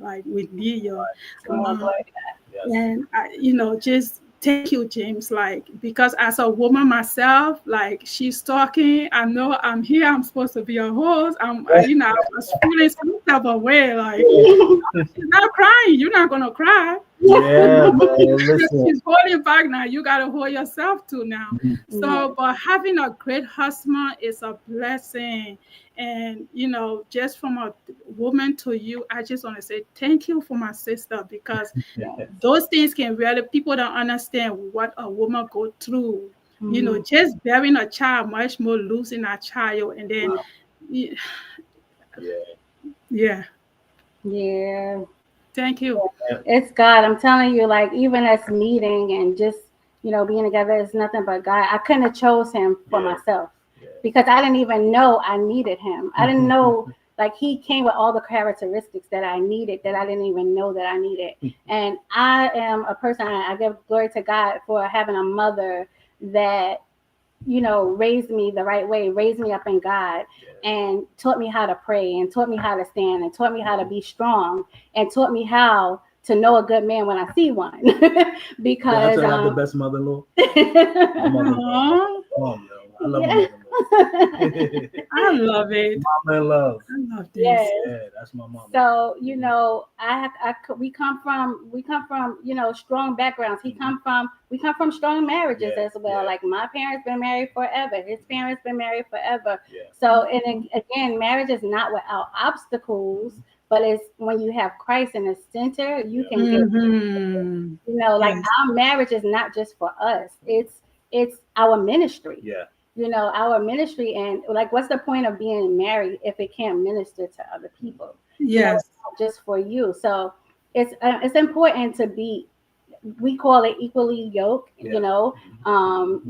and just thank you, James. Like, because as a woman myself, like she's talking, I know I'm here. I'm supposed to be a host. I was feeling some type of way. Like, she's not crying. You're not gonna cry. Yeah, man. Listen. She's holding back now. You gotta hold yourself too now. So, but having a great husband is a blessing. And just from a woman to you, I just want to say thank you for my sister because those things can really, people don't understand what a woman go through. Just bearing a child, much more losing a child, and then Thank you. It's God. I'm telling you, like even us meeting and just being together is nothing but God. I couldn't have chose him for myself. Because I didn't even know I needed him. I didn't know, like he came with all the characteristics that I needed that I didn't even know that I needed. And I am a person, I give glory to God for having a mother that, raised me the right way, raised me up in God and taught me how to pray and taught me how to stand and taught me how to be strong and taught me how to know a good man when I see one. Because I have the best mother-in-law. I love my mother-in-law. I love it. Mama in love. I love this. Yes. Yeah, that's my mom. So, you know, we come from, you know, strong backgrounds. We come from strong marriages as well. Yeah. Like my parents been married forever. His parents been married forever. Yeah. So, and again, marriage is not without obstacles, but it's when you have Christ in the center, you can get, you know, like our marriage is not just for us. It's our ministry. Yeah. You know, our ministry, and like, what's the point of being married if it can't minister to other people? Yes. You know, it's not just for you. So it's important to be, we call it equally yoked, you know,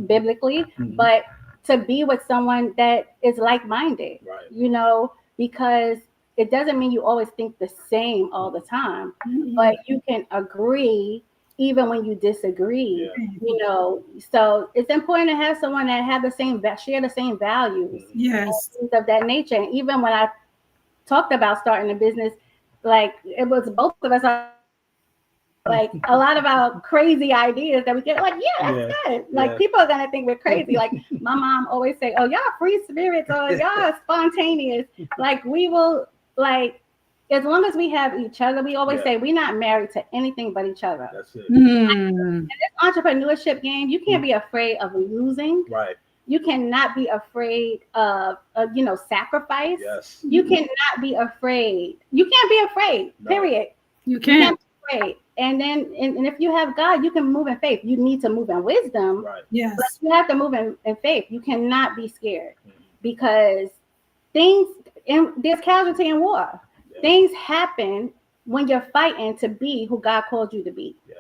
biblically, but to be with someone that is like-minded, you know, because it doesn't mean you always think the same all the time, but you can agree even when you disagree, you know. So it's important to have someone that have share the same values, things of that nature. And even when I talked about starting a business, like it was both of us, like a lot of our crazy ideas that we get, like, that's good. Like people are gonna think we're crazy. Like my mom always say, "Oh, y'all free spirits, or y'all spontaneous." Like we will, like, as long as we have each other, we always say we're not married to anything but each other. That's it. In this entrepreneurship game, you can't be afraid of losing. Right. You cannot be afraid of you know, sacrifice. Yes. You cannot be afraid. You can't be afraid. No. Period. You can't be afraid. And then, and if you have God, you can move in faith. You need to move in wisdom. Right. Yes. But you have to move in faith. You cannot be scared because there's casualty in war. Things happen when you're fighting to be who God called you to be. Yeah.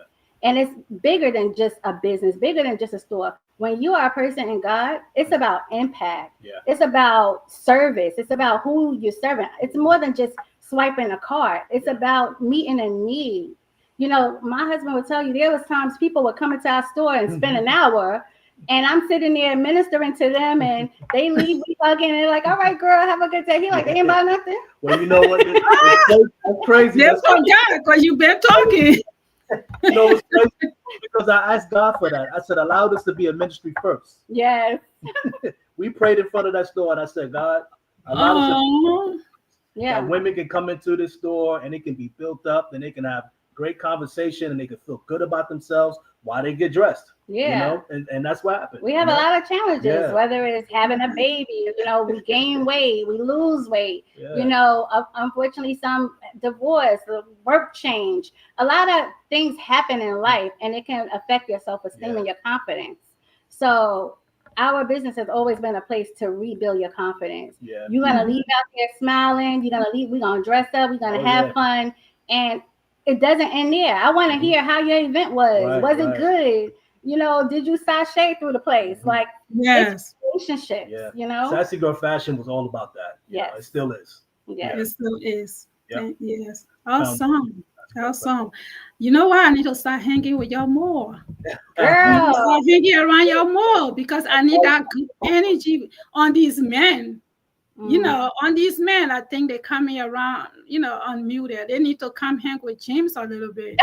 And it's bigger than just a business, bigger than just a store. When you are a person in God, it's about impact. Yeah. It's about service. It's about who you're serving. It's more than just swiping a card. It's about meeting a need. You know, my husband would tell you there was times people would come into our store and spend an hour, and I'm sitting there ministering to them, and they leave me hugging, and they're like, "All right, girl, have a good day." He like, "They ain't buy nothing." Well, you know what? That's crazy. That's for God, because you've been talking. You know what's crazy? Because I asked God for that. I said, allow this to be a ministry first. Yes. We prayed in front of that store, and I said, God, allow this that women can come into this store, and it can be built up, and they can have great conversation, and they can feel good about themselves while they get dressed. Yeah. You know, and that's what happened. We have a lot of challenges, whether it's having a baby, you know, we gain weight, we lose weight, you know, unfortunately, some divorce, work change, a lot of things happen in life, and it can affect your self-esteem and your confidence. So our business has always been a place to rebuild your confidence. Yeah. You're going to leave out there smiling. You're going to leave. We're going to dress up. We're going to have fun. And it doesn't end there. I want to hear how your event was. Was it good? You know, did you sashay through the place? Like, it's relationships, you know? Sassy Girl Fashion was all about that. Yes. It still is. Yeah. It still is. Yep. Yes. Awesome. Awesome. You know what? I need to start hanging with y'all more. Girl. Start hanging around y'all more, because I need that good energy on these men. You know, on these men, I think they coming around, you know, unmuted. They need to come hang with James a little bit.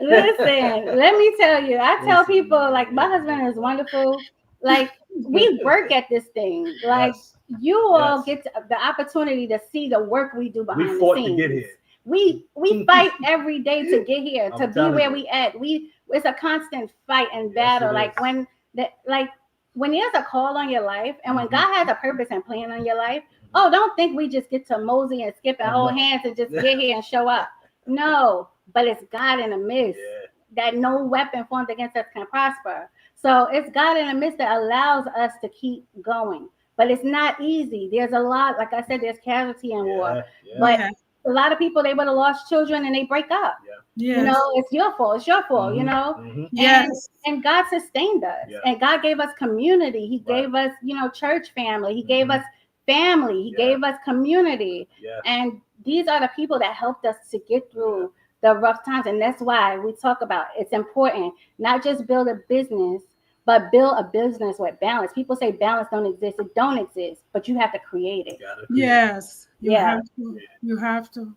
Listen, let me tell you, I tell people, like, my husband is wonderful. Like, we work at this thing. Like, you all get the opportunity to see the work we do behind the scenes. We fought to get here. We fight every day to get here, to be where we at. It's a constant fight and battle. Like when there's a call on your life, and when God has a purpose and plan on your life, don't think we just get to mosey and skip and hold hands and just get here and show up. No, but it's God in the midst that no weapon formed against us can prosper. So it's God in the midst that allows us to keep going. But it's not easy. There's a lot, like I said, there's casualty in war. But a lot of people, they would have lost children and they break up. You know, it's your fault. It's your fault, you know? And God sustained us. And God gave us community. He gave us, you know, church family. He gave us family. He gave us community. And these are the people that helped us to get through the rough times. And that's why we talk about it's important, not just build a business, but build a business with balance. People say balance don't exist. It don't exist, but you have to create it. Yes. You have to.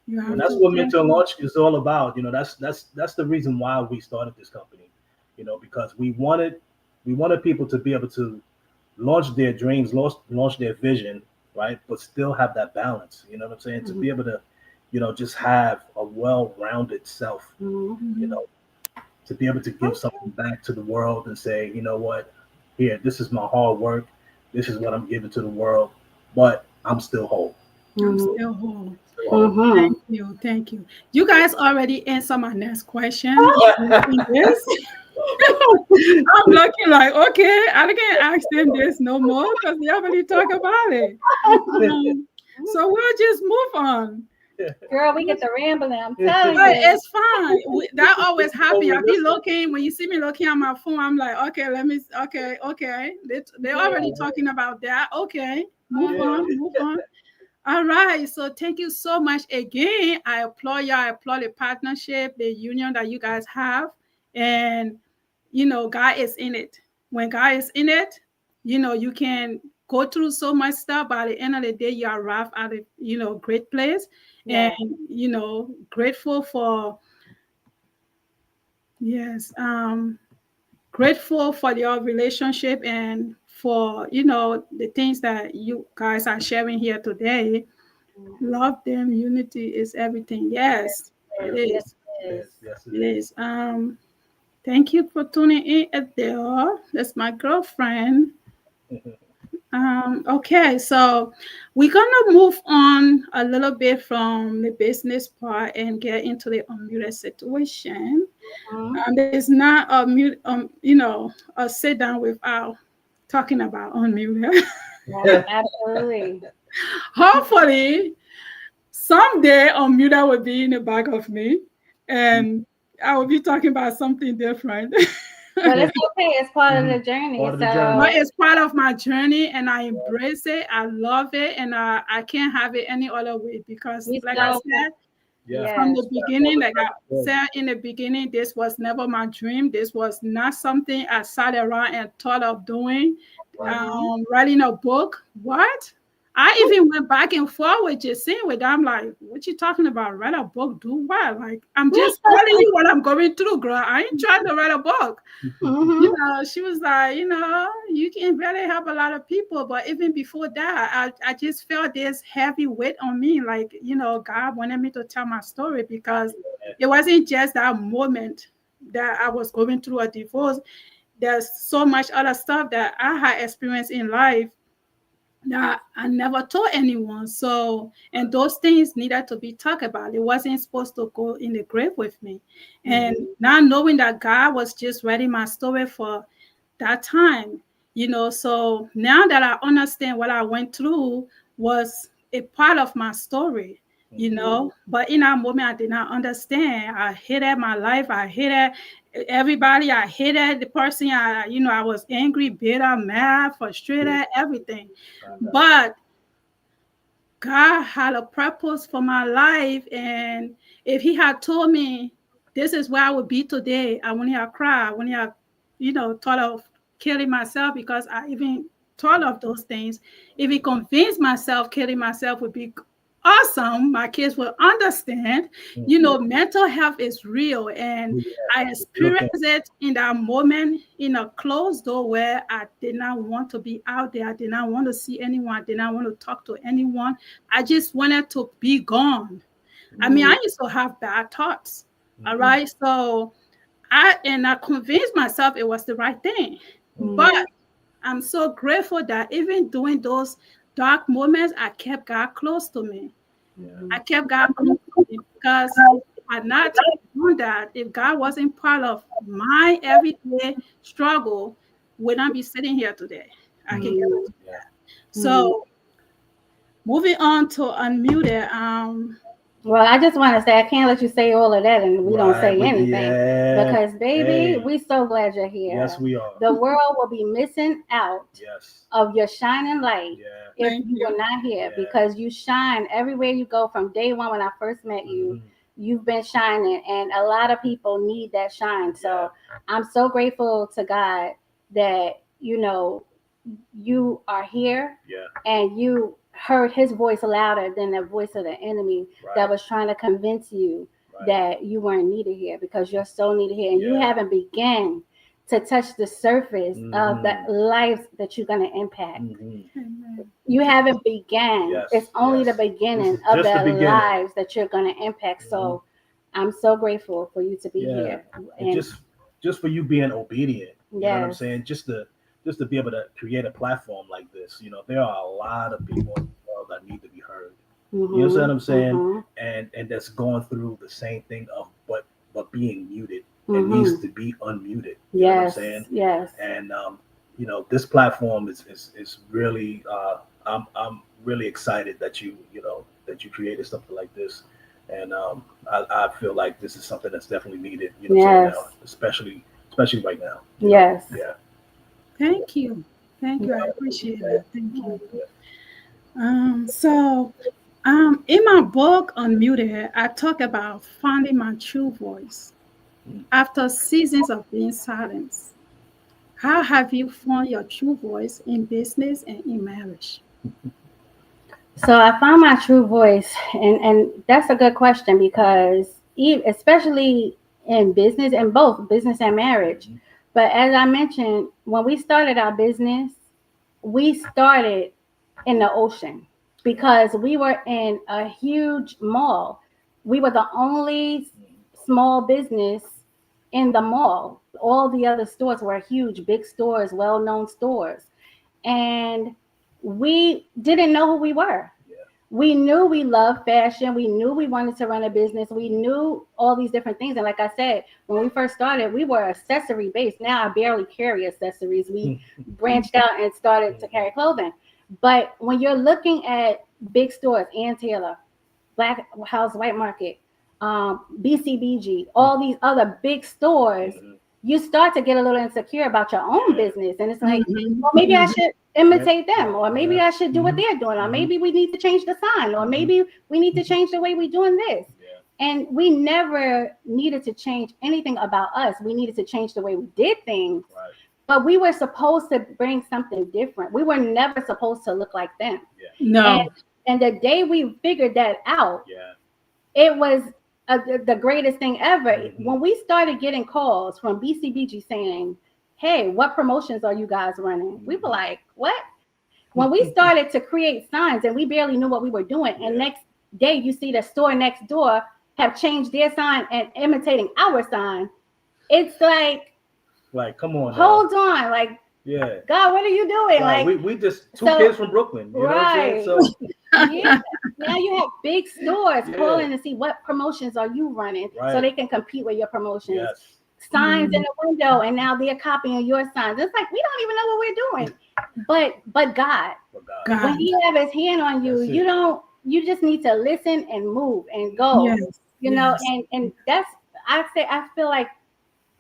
And that's what Mentor Launch is all about. You know, that's the reason why we started this company. You know, because we wanted people to be able to launch their dreams, launch their vision, right? But still have that balance. You know what I'm saying? To be able to, just have a well-rounded self. You know, to be able to give something back to the world and say, you know what, here, this is my hard work. This is what I'm giving to the world, but I'm still whole. I'm still whole. Still whole. Thank you. You guys already answered my next question. Yes. I'm looking like, okay, I can't ask them this no more because they already talk about it. So we'll just move on. Girl, we get the rambling. I'm telling But you. it's fine. That always happens. I be looking, when you see me looking at my phone, I'm like, okay, okay. They're already talking about that. Okay, move on. All right. So thank you so much again. I applaud y'all. I applaud the partnership, the union that you guys have. And, God is in it. When God is in it, you can go through so much stuff, but at the end of the day, you arrive at a, great place. Yeah. And, grateful for, yes, grateful for your relationship and for, the things that you guys are sharing here today. Love them. Unity is everything. Yes, it is. Yes, It is. Thank you for tuning in, Adele. That's my girlfriend. Okay, so we're gonna move on a little bit from the business part and get into the unmuted situation. There's not a mute, a sit down without talking about unmuted. Yeah, absolutely. Hopefully, someday unmuted will be in the back of me, and I will be talking about something different. But it's okay. It's part of the journey. Part of the So journey. But it's part of my journey, and I embrace it. I love it, and I can't have it any other way because, we like I so said, yeah. from the beginning, like I said in the beginning, this was never my dream. This was not something I sat around and thought of doing. Writing a book. What? I even went back and forth with Justine with them. I'm like, what you talking about? Write a book? Do what? Like, I'm just telling you what I'm going through, girl. I ain't trying to write a book. She was like, you can really help a lot of people. But even before that, I just felt this heavy weight on me. Like, God wanted me to tell my story because it wasn't just that moment that I was going through a divorce. There's so much other stuff that I had experienced in life that I never told anyone. So, and those things needed to be talked about. It wasn't supposed to go in the grave with me. And now knowing that God was just writing my story for that time, so now that I understand what I went through was a part of my story, but in that moment I did not understand. I hated my life. I hated everybody. I hated the person. I was angry, bitter, mad, frustrated, everything. But God had a purpose for my life. And if he had told me this is where I would be today, I wouldn't have cried. I wouldn't have, thought of killing myself because I even thought of those things. If he convinced myself killing myself would be awesome, my kids will understand. Mental health is real, and I experienced it in that moment in a closed door where I did not want to be out there. I did not want to see anyone. I did not want to talk to anyone. I just wanted to be gone. I mean, I used to have bad thoughts. All right. So I convinced myself it was the right thing. But I'm so grateful that even during those dark moments, I kept God close to me. I kept God close to me because if I had not done that, if God wasn't part of my everyday struggle, would not be sitting here today. I can get into that. So moving on to unmuted. Well, I just want to say I can't let you say all of that and we don't say anything because, baby, we so glad you're here. Yes, we are. The world will be missing out of your shining light if you were not here because you shine everywhere you go. From day one when I first met you, you've been shining, and a lot of people need that shine. So I'm so grateful to God that you are here and you heard his voice louder than the voice of the enemy that was trying to convince you that you weren't needed here, because you're so needed here, and you haven't begun to touch the surface of the lives that you're going to impact. You haven't began. Yes, it's only the beginning of the lives that you're going to impact. So I'm so grateful for you to be here. And just for you being obedient. You know what I'm Yes. saying? Just to be able to create a platform like this. You know, there are a lot of people in the world that need to be heard. You know what I'm saying? And that's going through the same thing of but being muted. It needs to be unmuted. You know what I'm saying? Yes. And you know, this platform is really I'm really excited that you created something like this. And I feel like this is something that's definitely needed, you know, right now, especially right now. Yes. Yeah. Thank you. I appreciate it. Thank you. So in my book Unmuted, I talk about finding my true voice after seasons of being silenced. How have you found your true voice in business and in marriage? So I found my true voice, and that's a good question because especially in business, and both business and marriage. But as I mentioned, when we started our business, we started in the ocean because we were in a huge mall. We were the only small business in the mall. All the other stores were huge, big stores, well-known stores. And we didn't know who we were. We knew we loved fashion. We knew we wanted to run a business. We knew all these different things. And like I said, when we first started, we were accessory based. Now I barely carry accessories. We branched out and started to carry clothing. But when you're looking at big stores, Ann Taylor, Black House White Market, BCBG, all these other big stores, you start to get a little insecure about your own business. And it's like, well, maybe I should imitate them, or maybe I should do what they're doing, or maybe we need to change the sign, or maybe we need to change the way we're doing this. And we never needed to change anything about us. We needed to change the way we did things. But we were supposed to bring something different. We were never supposed to look like them. No. And the day we figured that out, it was the greatest thing ever. When we started getting calls from BCBG saying, hey, what promotions are you guys running? We were like, what? When we started to create signs and we barely knew what we were doing, and next day you see the store next door have changed their sign and imitating our sign, it's like come on, hold on, like, God, what are you doing? Like we just two kids from Brooklyn, you know what I'm saying? So now you have big stores calling to see what promotions are you running, so they can compete with your promotions. Signs in the window, and now they're copying your signs. It's like we don't even know what we're doing. But God. When He have His hand on you, you just need to listen and move and go. You know, and that's I feel like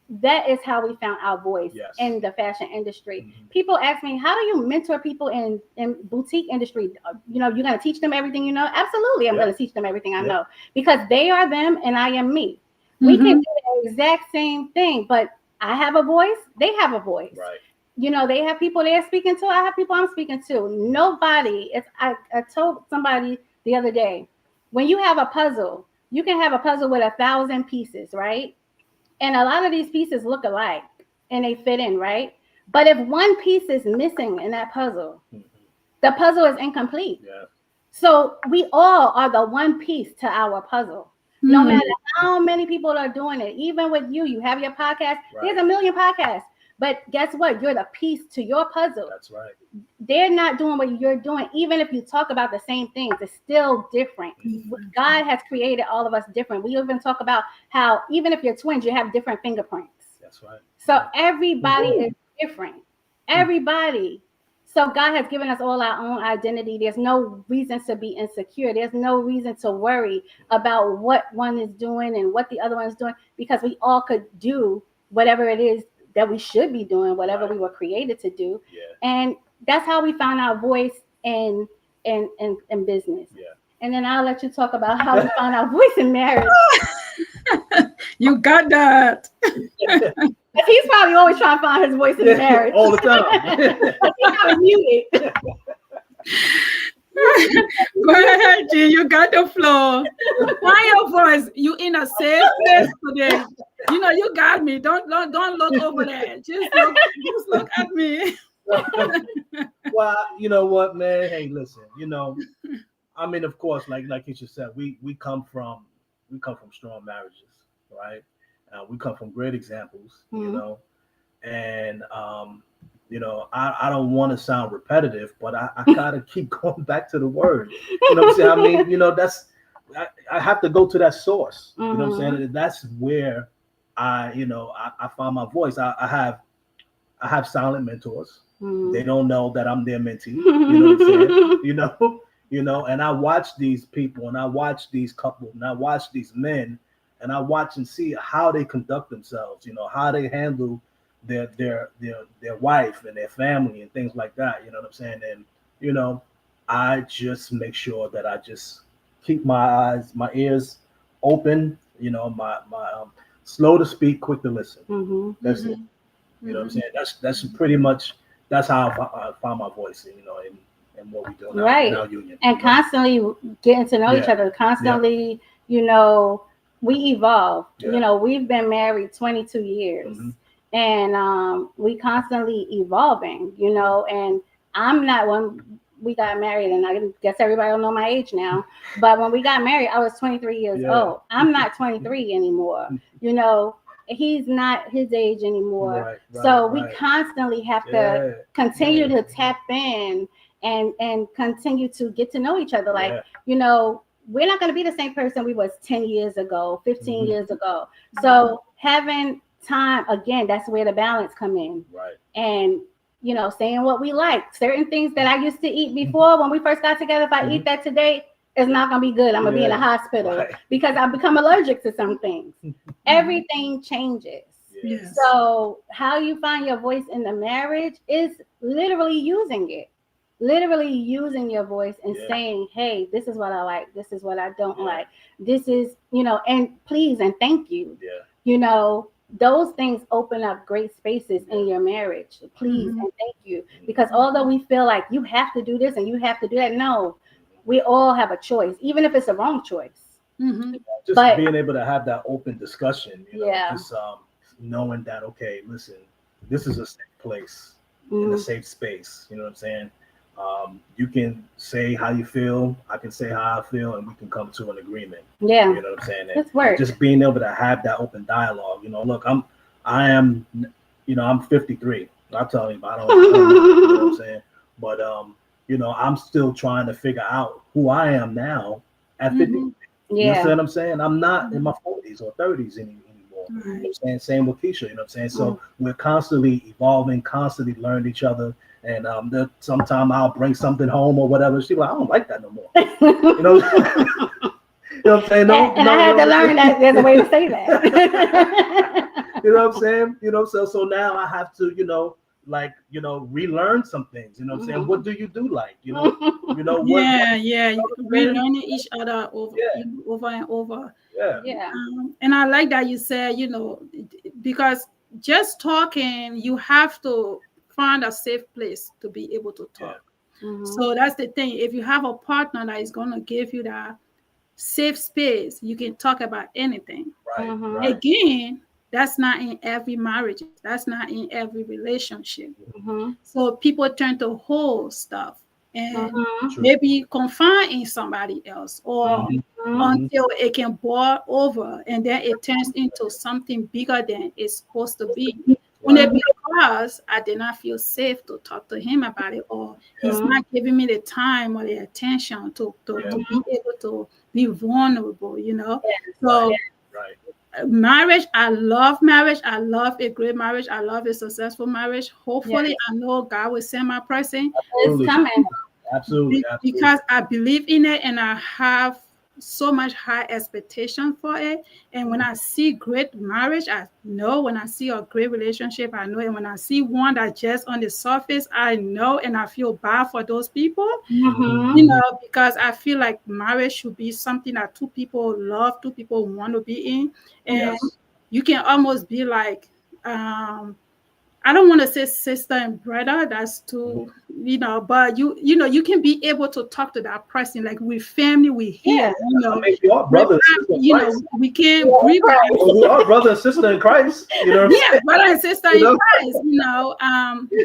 that is how we found our voice in the fashion industry. People ask me, how do you mentor people in boutique industry? You know, you're going to teach them everything you know? Absolutely, I'm going to teach them everything I know, because they are them and I am me. We can do the exact same thing, but I have a voice, they have a voice. You know, they have people they're speaking to, I have people I'm speaking to. Nobody, I told somebody the other day, when you have a puzzle, you can have a puzzle with 1,000 pieces, right? And a lot of these pieces look alike and they fit in, right? But if one piece is missing in that puzzle, the puzzle is incomplete. So we all are the one piece to our puzzle. No matter how many people are doing it, even with you have your podcast. There's a million podcasts. But guess what? You're the piece to your puzzle. That's right. They're not doing what you're doing. Even if you talk about the same things, it's still different. God has created all of us different. We even talk about how even if you're twins, you have different fingerprints. That's right. So everybody is different. Everybody. So God has given us all our own identity. There's no reason to be insecure. There's no reason to worry about what one is doing and what the other one is doing, because we all could do whatever it is that we should be doing, whatever we were created to do. And that's how we found our voice in business. And then I'll let you talk about how we found our voice in marriage. You got that. He's probably always trying to find his voice in marriage. All the time. He's probably muted. Go ahead, G. You got the floor. Find your voice. You in a safe place today. You got me. Don't look over there. Just look at me. Well, you know what, man? Hey, listen. I mean, of course, like you just said, we come from strong marriages, right? We come from great examples, and I don't want to sound repetitive, but I gotta keep going back to the word. You know what I'm saying? I mean, that's I have to go to that source. You know what I'm saying? That's where I find my voice. I have silent mentors. They don't know that I'm their mentee. You know what I'm saying? And I watch these people, and I watch these couples, and I watch these men, and I watch and see how they conduct themselves. How they handle their wife and their family and things like that. You know what I'm saying? And I just make sure that I just keep my ears open. My slow to speak, quick to listen. That's it. You know what I'm saying? That's pretty much how I found my voice. And what we do now in our union. And constantly getting to know each other. Constantly, we evolve. Yeah. We've been married 22 years. And we constantly evolving, and I'm not, when we got married, and I guess everybody will know my age now, but when we got married, I was 23 years old. I'm not 23 anymore. He's not his age anymore. So we constantly have to continue to tap in and continue to get to know each other. Like, we're not going to be the same person we was 10 years ago, 15 years ago. So having time, again, that's where the balance come in. And saying what we like. Certain things that I used to eat before when we first got together, if I eat that today, it's not gonna be good. I'm gonna be in the hospital because I've become allergic to some things. Everything changes. So how you find your voice in the marriage is literally using your voice and saying, hey, this is what I like, this is what I don't like, this is, and please and thank you. Those things open up great spaces in your marriage. Please and thank you. Because although we feel like you have to do this and you have to do that, no, we all have a choice, even if it's a wrong choice. Just being able to have that open discussion, just knowing that, okay, listen, this is a safe place, in a safe space. You know what I'm saying? You can say how you feel, I can say how I feel, and we can come to an agreement. You know what I'm saying? That's work. Just being able to have that open dialogue. Look, I'm 53. I'll tell you, I don't know, you know what I'm saying? But I'm still trying to figure out who I am now at 50. You know what I'm saying? I'm not in my 40s or 30s anymore. You know what I'm saying? Same with Keisha, you know what I'm saying? So we're constantly evolving, constantly learning each other. And sometimes I'll bring something home or whatever. She's like, I don't like that no more. You know what I'm saying? No, and I had to learn that there's a way to say that. You know what I'm saying? So now I have to, relearn some things. You know what I'm saying? What do you do like? What, relearning each other over and over. And I like that you said, because just talking, you have to find a safe place to be able to talk. So that's the thing. If you have a partner that is going to give you that safe space, you can talk about anything. Again, that's not in every marriage. That's not in every relationship. So people tend to hold stuff and maybe confine in somebody else or until it can boil over and then it turns into something bigger than it's supposed to be. When it because I did not feel safe to talk to him about it, or he's not giving me the time or the attention to be able to be vulnerable, So marriage, I love marriage. I love a great marriage. I love a successful marriage. Hopefully, I know God will send my person. It's coming. Absolutely. Because I believe in it and I have so much high expectation for it. And when I see great marriage, I know. When I see a great relationship, I know. And when I see one that just on the surface, I know, and I feel bad for those people, because I feel like marriage should be something that two people love, two people want to be in. And you can almost be like, I don't want to say sister and brother. That's too, but you can be able to talk to that person like with family. We here, I mean, we are brothers and sisters in Christ. we can't breathe. We are brother and sister in Christ. You know what I'm saying? Brother and sister in Christ.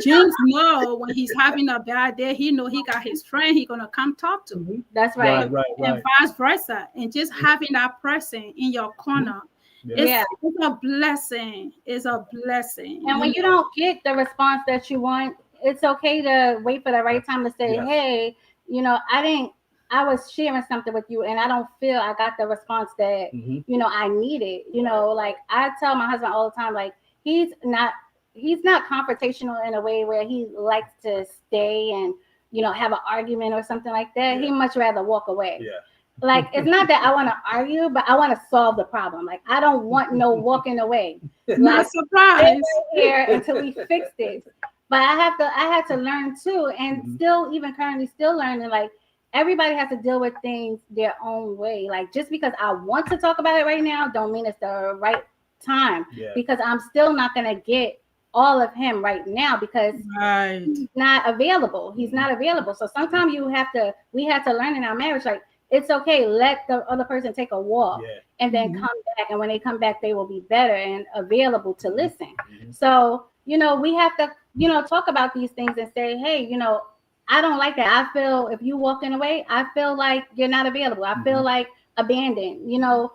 James know when he's having a bad day, he know he got his friend he gonna come talk to. That's right. And vice versa. And just having that person in your corner. It's a blessing. It's a blessing. And when you don't get the response that you want, it's okay to wait for the right time to say, hey, I was sharing something with you and I don't feel I got the response that, I needed. Like I tell my husband all the time, like he's not confrontational in a way where he likes to stay and, have an argument or something like that. He much rather walk away. Yeah. Like, it's not that I want to argue, but I want to solve the problem. Like, I don't want no walking away. Not surprised here until we fix this. But I had to learn too, and still, even currently, still learning. Like, everybody has to deal with things their own way. Like, just because I want to talk about it right now, don't mean it's the right time. Yeah. Because I'm still not gonna get all of him right now because he's not available. He's not available. So sometimes we have to learn in our marriage, like. It's okay. Let the other person take a walk and then come back. And when they come back, they will be better and available to listen. So, we have to, talk about these things and say, hey, I don't like that. I feel if you walking away, I feel like you're not available. I feel like abandoned. I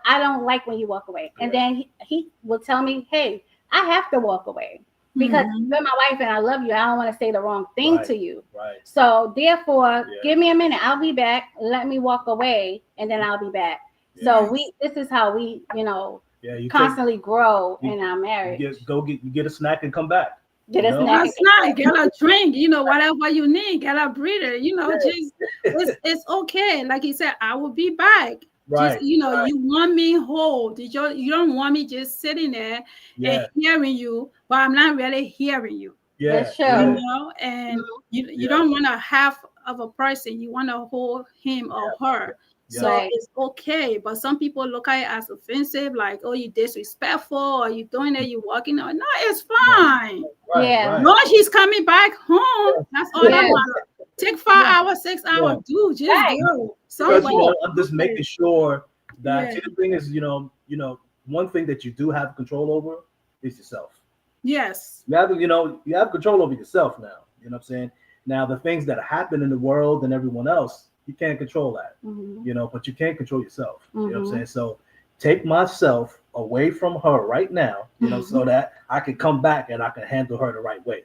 don't like when you walk away. And then he will tell me, hey, I have to walk away. Because you're my wife and I love you. I don't want to say the wrong thing to you. Right. So therefore, give me a minute. I'll be back. Let me walk away and then I'll be back. Yes. So this is how we, constantly grow in our marriage. You get a snack and come back. Get a snack, get a drink, whatever you need, get a breather, just it's okay. Like he said, I will be back. Right. Just, you want me whole. You don't want me just sitting there and hearing you, but I'm not really hearing you. Yeah. That's true. And you don't want a half of a person. You want to hold him or her. Yeah. So it's okay. But some people look at it as offensive, like, oh, you disrespectful, or you doing it, you walking on. No, it's fine. Once he's coming back home, that's all I want. Take 5 hours, 6 hours, do just go. I'm just making sure that the thing is, one thing that you do have control over is yourself. Yes. You have control over yourself now. You know what I'm saying? Now the things that happen in the world and everyone else, you can't control that. But you can't control yourself. You know what I'm saying? So take myself away from her right now, so that I can come back and I can handle her the right way.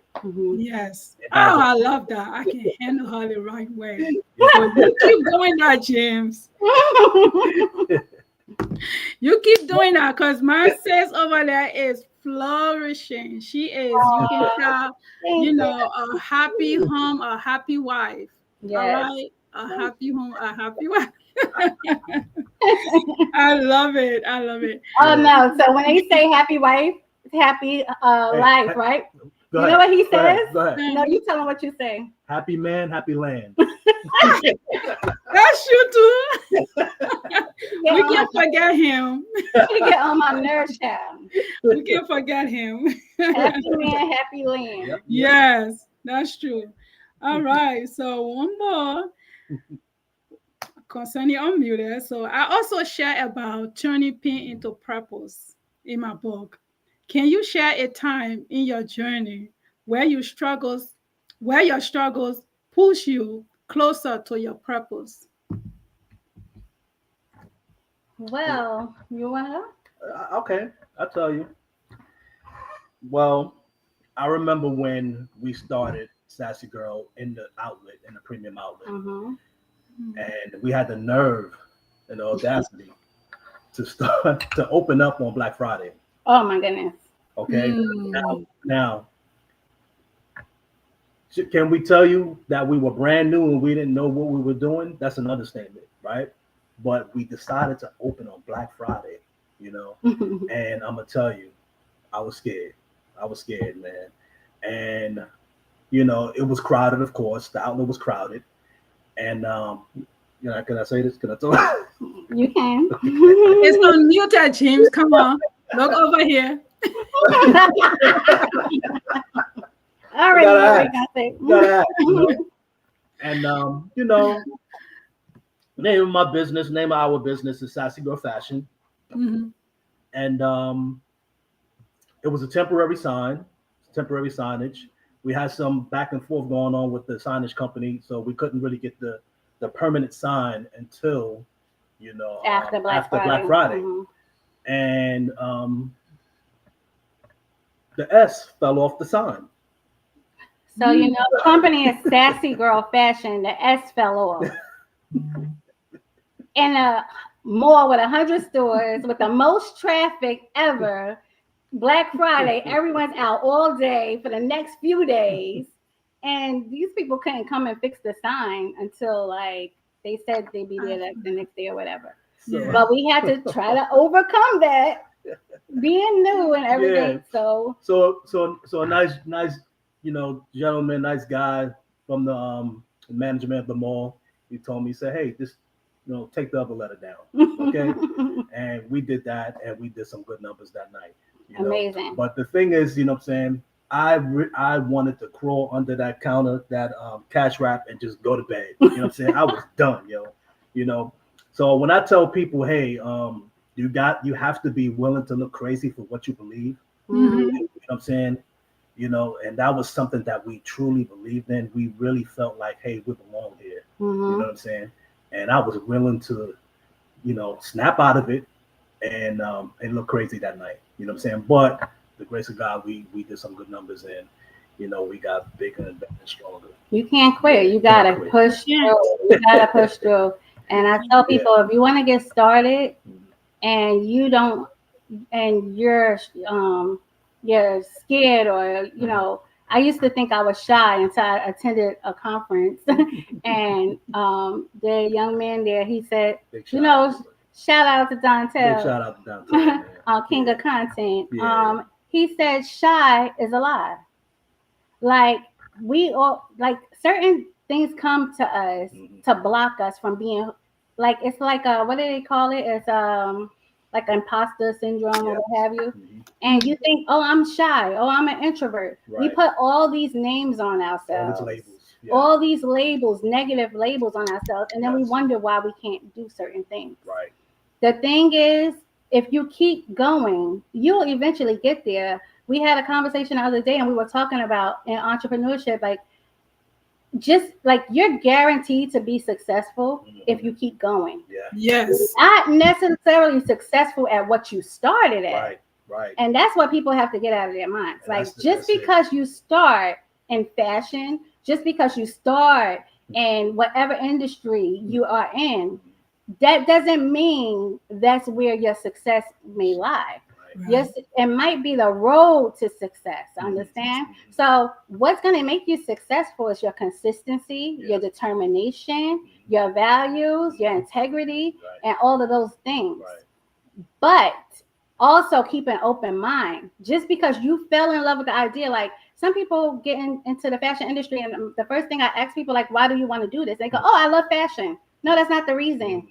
Yes. I love that. I can handle her the right way. You keep doing that, James. You keep doing that because my sis over there is flourishing. She is, you can tell, a happy home, a happy wife. Yes. All right. A happy home, a happy wife. I love it. Oh no! So when they say happy wife, happy life, right? You know what he says? Go ahead. No, you tell him what you say. Happy man, happy land. That's you too. We can't forget him. You get on my nerves, child. We can't forget him. Happy man, happy land. Yep. Yes, that's true. All right. So one more. Concerning Unmuted, so I also share about turning pain into purpose in my book. Can you share a time in your journey where your struggles push you closer to your purpose? Well, you want to know? Okay, I'll tell you. Well, I remember when we started Sassy Girl in the premium outlet. And we had the nerve and the audacity to start to open up on Black Friday. Oh my goodness. Okay. Now, can we tell you that we were brand new and we didn't know what we were doing? That's an understatement, right? But we decided to open on Black Friday, and I'm gonna tell you, I was scared. Man. And it was crowded, of course. The outlet was crowded. And can I say this? Can I talk? You can. It's unmuted, James. Come on, look over here. Already, gotta act, you know? And you know, name of my business, name of our business is Sassy Girl Fashion. Mm-hmm. And it was a temporary signage. We had some back and forth going on with the signage company, so we couldn't really get the permanent sign until, you know, after Black Friday. Mm-hmm. And the S fell off the sign. So, you know, the company is Sassy Girl Fashion. The S fell off. In a mall with 100 stores with the most traffic ever, Black Friday, everyone's out all day for the next few days. And these people couldn't come and fix the sign until, like, they said they'd be there the next day or whatever. So, but we had to try to overcome that, being new and everything. Yeah. So a nice, you know, gentleman, nice guy from the management of the mall. He told me, he said, hey, just, you know, take the other letter down, okay? And we did that, and we did some good numbers that night. You know? Amazing. But the thing is, you know what I'm saying, I wanted to crawl under that counter, that cash wrap, and just go to bed. You know what I'm saying? I was done, yo. You know. So when I tell people, hey, you have to be willing to look crazy for what you believe. Mm-hmm. You know what I'm saying? You know, and that was something that we truly believed in. We really felt like, hey, we belong here. Mm-hmm. You know what I'm saying? And I was willing to, you know, snap out of it and look crazy that night. You know what I'm saying? But the grace of God, we did some good numbers, and you know, we got bigger and better and stronger. You can't quit. You gotta push through. You gotta push through. And I tell people, if you want to get started and you don't, and you're scared, or, you know, I used to think I was shy until I attended a conference, and the young man there, he said, you know, shout out to Dontel. Big shout out to Dontel. King of Content. Yeah. He said, shy is a lie. Like, we all, like, certain things come to us to block us from being, like, it's like what do they call it? It's like imposter syndrome or what have you. And you think, oh, I'm shy. Oh, I'm an introvert. Right. We put all these names on ourselves. All these labels. Yeah. All these labels, negative labels on ourselves. And then we wonder why we can't do certain things. Right. The thing is, if you keep going, you'll eventually get there. We had a conversation the other day, and we were talking about in entrepreneurship, like, just like, you're guaranteed to be successful if you keep going. Yeah. Yes. Not necessarily successful at what you started at. Right. And that's what people have to get out of their minds. And like, just because you start in fashion, just because you start in whatever industry you are in, that doesn't mean that's where your success may lie. Right. Yes, it might be the road to success. Understand? So what's going to make you successful is your consistency, your determination, your values, your integrity, and all of those things. But also keep an open mind. Just because you fell in love with the idea, like, some people get into the fashion industry, and the first thing I ask people, like, why do you want to do this? They go, oh, I love fashion. No, that's not the reason.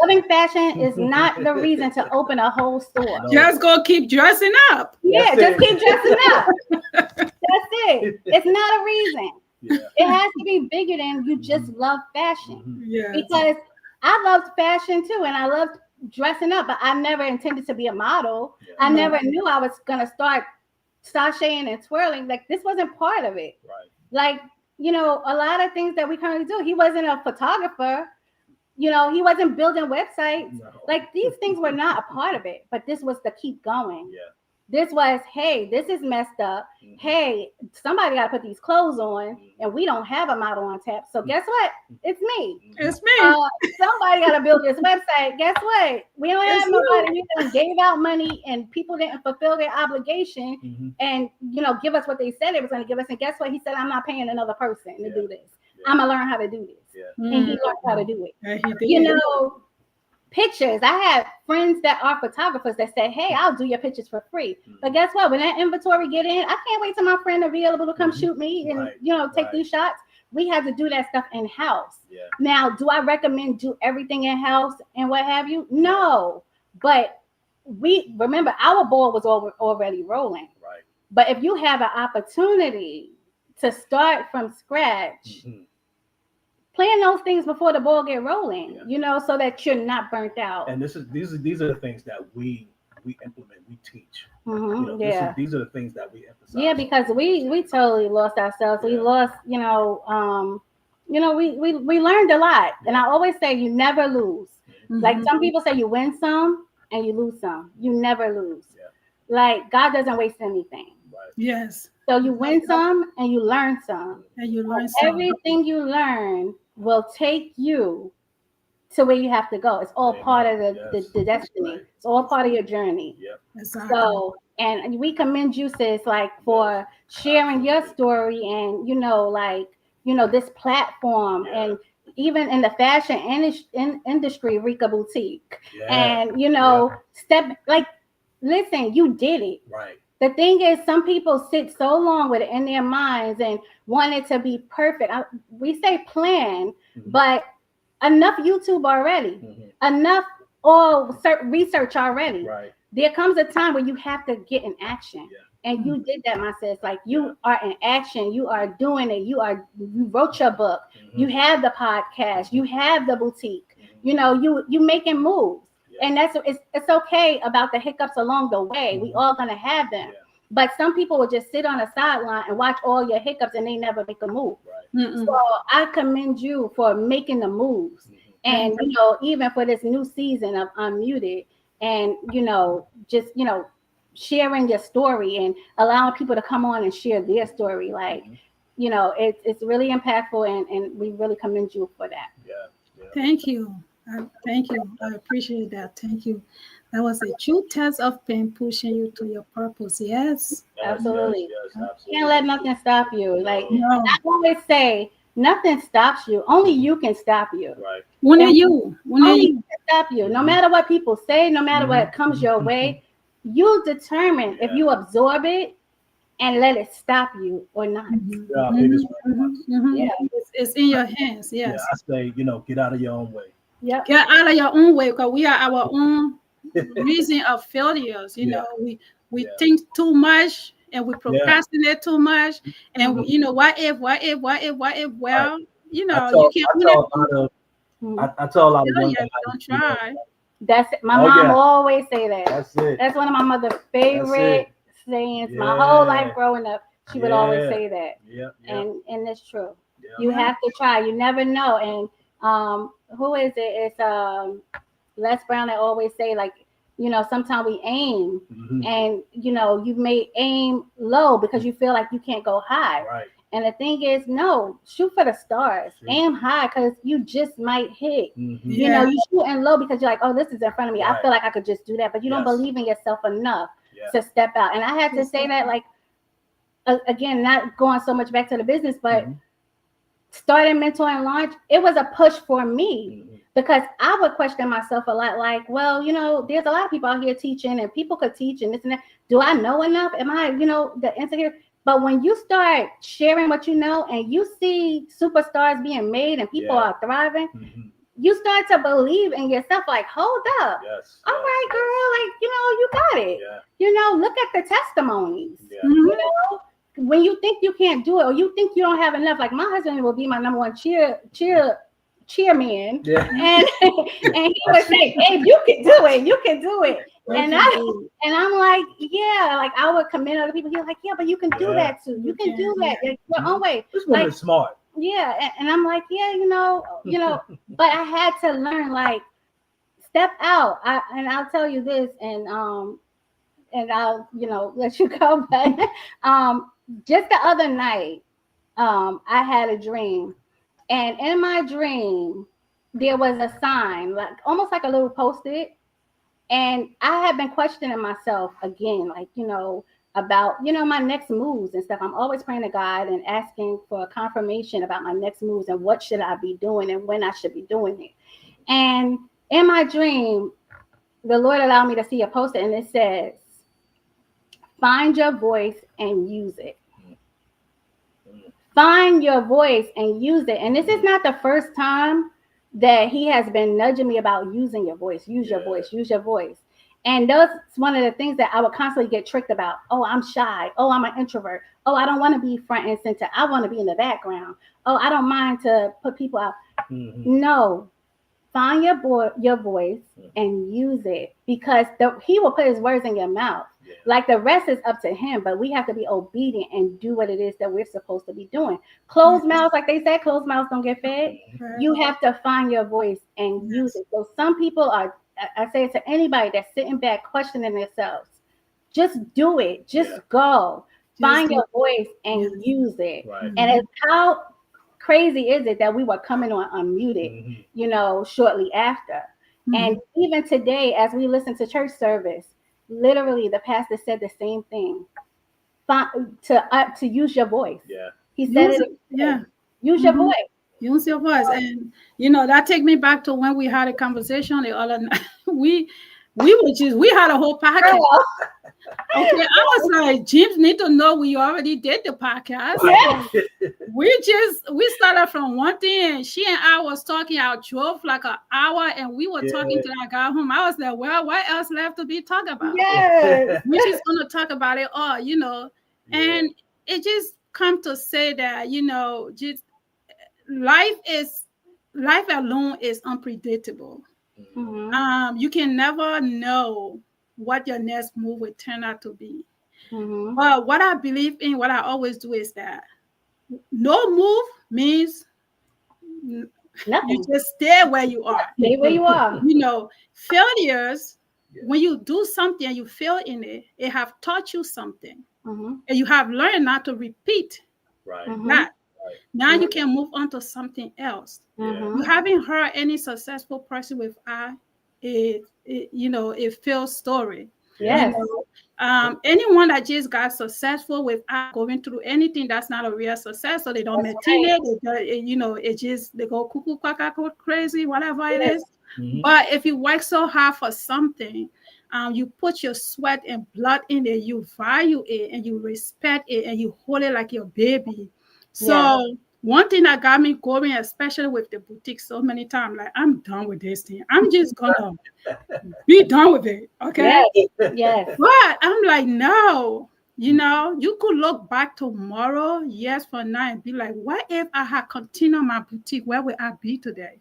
Loving fashion is not the reason to open a whole store. Just go keep dressing up. Yeah, just keep dressing up. That's it. It's not a reason. Yeah. It has to be bigger than you just love fashion. Yeah. Because I loved fashion too, and I loved dressing up, but I never intended to be a model. Yeah. I never knew I was gonna start sashaying and twirling. Like, this wasn't part of it. Right. Like, you know, a lot of things that we currently do. He wasn't a photographer. You know, he wasn't building websites. No. Like, these things were not a part of it, but this was the keep going. Yeah. This was, hey, this is messed up. Hey, somebody got to put these clothes on, and we don't have a model on tap. So guess what? It's me. It's me. Somebody got to build this website. Guess what? We don't have nobody. We done gave out money, and people didn't fulfill their obligation and, you know, give us what they said they was going to give us. And guess what? He said, I'm not paying another person to do this. I'm going to learn how to do this. And he learned how to do it. You know, pictures. I have friends that are photographers that say, hey, I'll do your pictures for free. But guess what? When that inventory get in, I can't wait till my friend available to come shoot me and, you know, take these shots. We have to do that stuff in-house. Yeah. Now, do I recommend do everything in-house and what have you? No. But we remember our ball was already rolling. Right. But if you have an opportunity to start from scratch, plan those things before the ball get rolling, you know, so that you're not burnt out. And these are the things that we implement, we teach. You know, these are the things that we emphasize. Yeah, because we totally lost ourselves. We lost, we learned a lot. And I always say you never lose. Like some people say you win some and you lose some. You never lose. Like God doesn't waste anything. Right. Yes. So you win some and you learn some. And you learn some. Everything you learn will take you to where you have to go. It's all part of the destiny. Right. It's all part of your journey. Yep. Exactly. So, and we commend you, sis, like for sharing your story and, this platform and even in the fashion industry, Recia Boutique. And, listen, you did it. Right. The thing is, some people sit so long with it in their minds and want it to be perfect. We say plan, but enough YouTube already, enough research already. Right. There comes a time where you have to get in action. And you did that, my sis. Like you are in action. You are doing it. You wrote your book. You have the podcast. You have the boutique. You making moves. And it's okay about the hiccups along the way. We all gonna have them. But some people will just sit on the sideline and watch all your hiccups and they never make a move. Right. So I commend you for making the moves. And even for this new season of Unmuted and sharing your story and allowing people to come on and share their story. Like, it's really impactful and we really commend you for that. Yeah. Thank you. Thank you. I appreciate that. Thank you. That was a true test of pain pushing you to your purpose. Yes. Absolutely. Yes, absolutely. You can't let nothing stop you. Like I always say, nothing stops you. Only you can stop you. Right. Only you can stop you. No matter what people say, no matter what comes your way, you determine if you absorb it and let it stop you or not. It's in your hands. Yes. Yeah, I say, get out of your own way. Yep. Get out of your own way because we are our own reason of failures. We think too much and we procrastinate too much. And what if? Well, I tell a lot of young guys, don't try. That's it. My mom always say that. That's it. That's one of my mother's favorite sayings. My whole life growing up, she would always say that. And it's true. You have to try. You never know. And who is it? It's Les Brown that always say, like, sometimes we aim and you may aim low because you feel like you can't go high. Right. And the thing is, no, shoot for the stars. Aim high because you just might hit. You shooting low because you're like, oh, this is in front of me. I feel like I could just do that, but you don't believe in yourself enough to step out. And I had to say that, like, again, not going so much back to the business, but starting Mentor and Launch, it was a push for me because I would question myself a lot. Like, well, there's a lot of people out here teaching and people could teach and this and that. Do I know enough? Am I, the insecure? But when you start sharing what you know and you see superstars being made and people are thriving, you start to believe in yourself. Like, hold up. All right, girl. Like, you got it. Look at the testimonies. When you think you can't do it or you think you don't have enough, like my husband will be my number one cheerman. And he would say, hey, you can do it. You can do it. And I'm like, like I would commend other people. He's like, yeah, but you can do that too. You can do that your own way. This woman is smart. Yeah. And I'm like, but I had to learn, like, step out. I'll tell you this and I'll, let you go. But just the other night, I had a dream. And in my dream, there was a sign, like almost like a little Post-it. And I have been questioning myself again, like, about, my next moves and stuff. I'm always praying to God and asking for a confirmation about my next moves and what should I be doing and when I should be doing it. And in my dream, the Lord allowed me to see a Post-it and it says, find your voice and use it. Find your voice and use it. And this is not the first time that he has been nudging me about using your voice. Use your voice. Use your voice. And that's one of the things that I would constantly get tricked about. Oh, I'm shy. Oh, I'm an introvert. Oh, I don't want to be front and center. I want to be in the background. Oh, I don't mind to put people out. No, find your voice and use it, because he will put his words in your mouth. Yeah. Like the rest is up to him, but we have to be obedient and do what it is that we're supposed to be doing. Closed mouths, like they said, closed mouths don't get fed. Right. You have to find your voice and use it. So some people are, I say it to anybody that's sitting back questioning themselves, just do it. Just go. Find your voice and use it. Right. And it's how crazy is it that we were coming on unmuted, you know, shortly after. And even today, as we listen to church service, literally the pastor said the same thing. To use your voice. Yeah. He said use your voice. Use your voice. And you know, that take me back to when we had a conversation the other night. We had a whole podcast. Okay, I was like, James need to know we already did the podcast. Yeah. We started from one thing, and she and I was talking. I drove like an hour, and we were talking till I got home. I was like, well, what else left to be talked about? Yes. We're just gonna talk about it all, you know. And it just come to say that, you know, just life alone is unpredictable. You can never know what your next move will turn out to be. But what I believe in, what I always do is that no move means nothing. You just stay where you are. Stay where you are. You know, failures, when you do something and you fail in it, it have taught you something. And you have learned not to repeat that. Now you can move on to something else. You haven't heard any successful person with it feels story. Yes. You know, anyone that just got successful without going through anything, that's not a real success. So they don't maintain it. They go cuckoo, quack, crazy, whatever it is. But if you work so hard for something, you put your sweat and blood in it, you value it and you respect it and you hold it like your baby. So one thing that got me going, especially with the boutique so many times, like, I'm done with this thing. I'm just gonna be done with it. Okay. Yes. But I'm like, no, you know, you could look back tomorrow, years from now, and be like, what if I had continued my boutique? Where would I be today?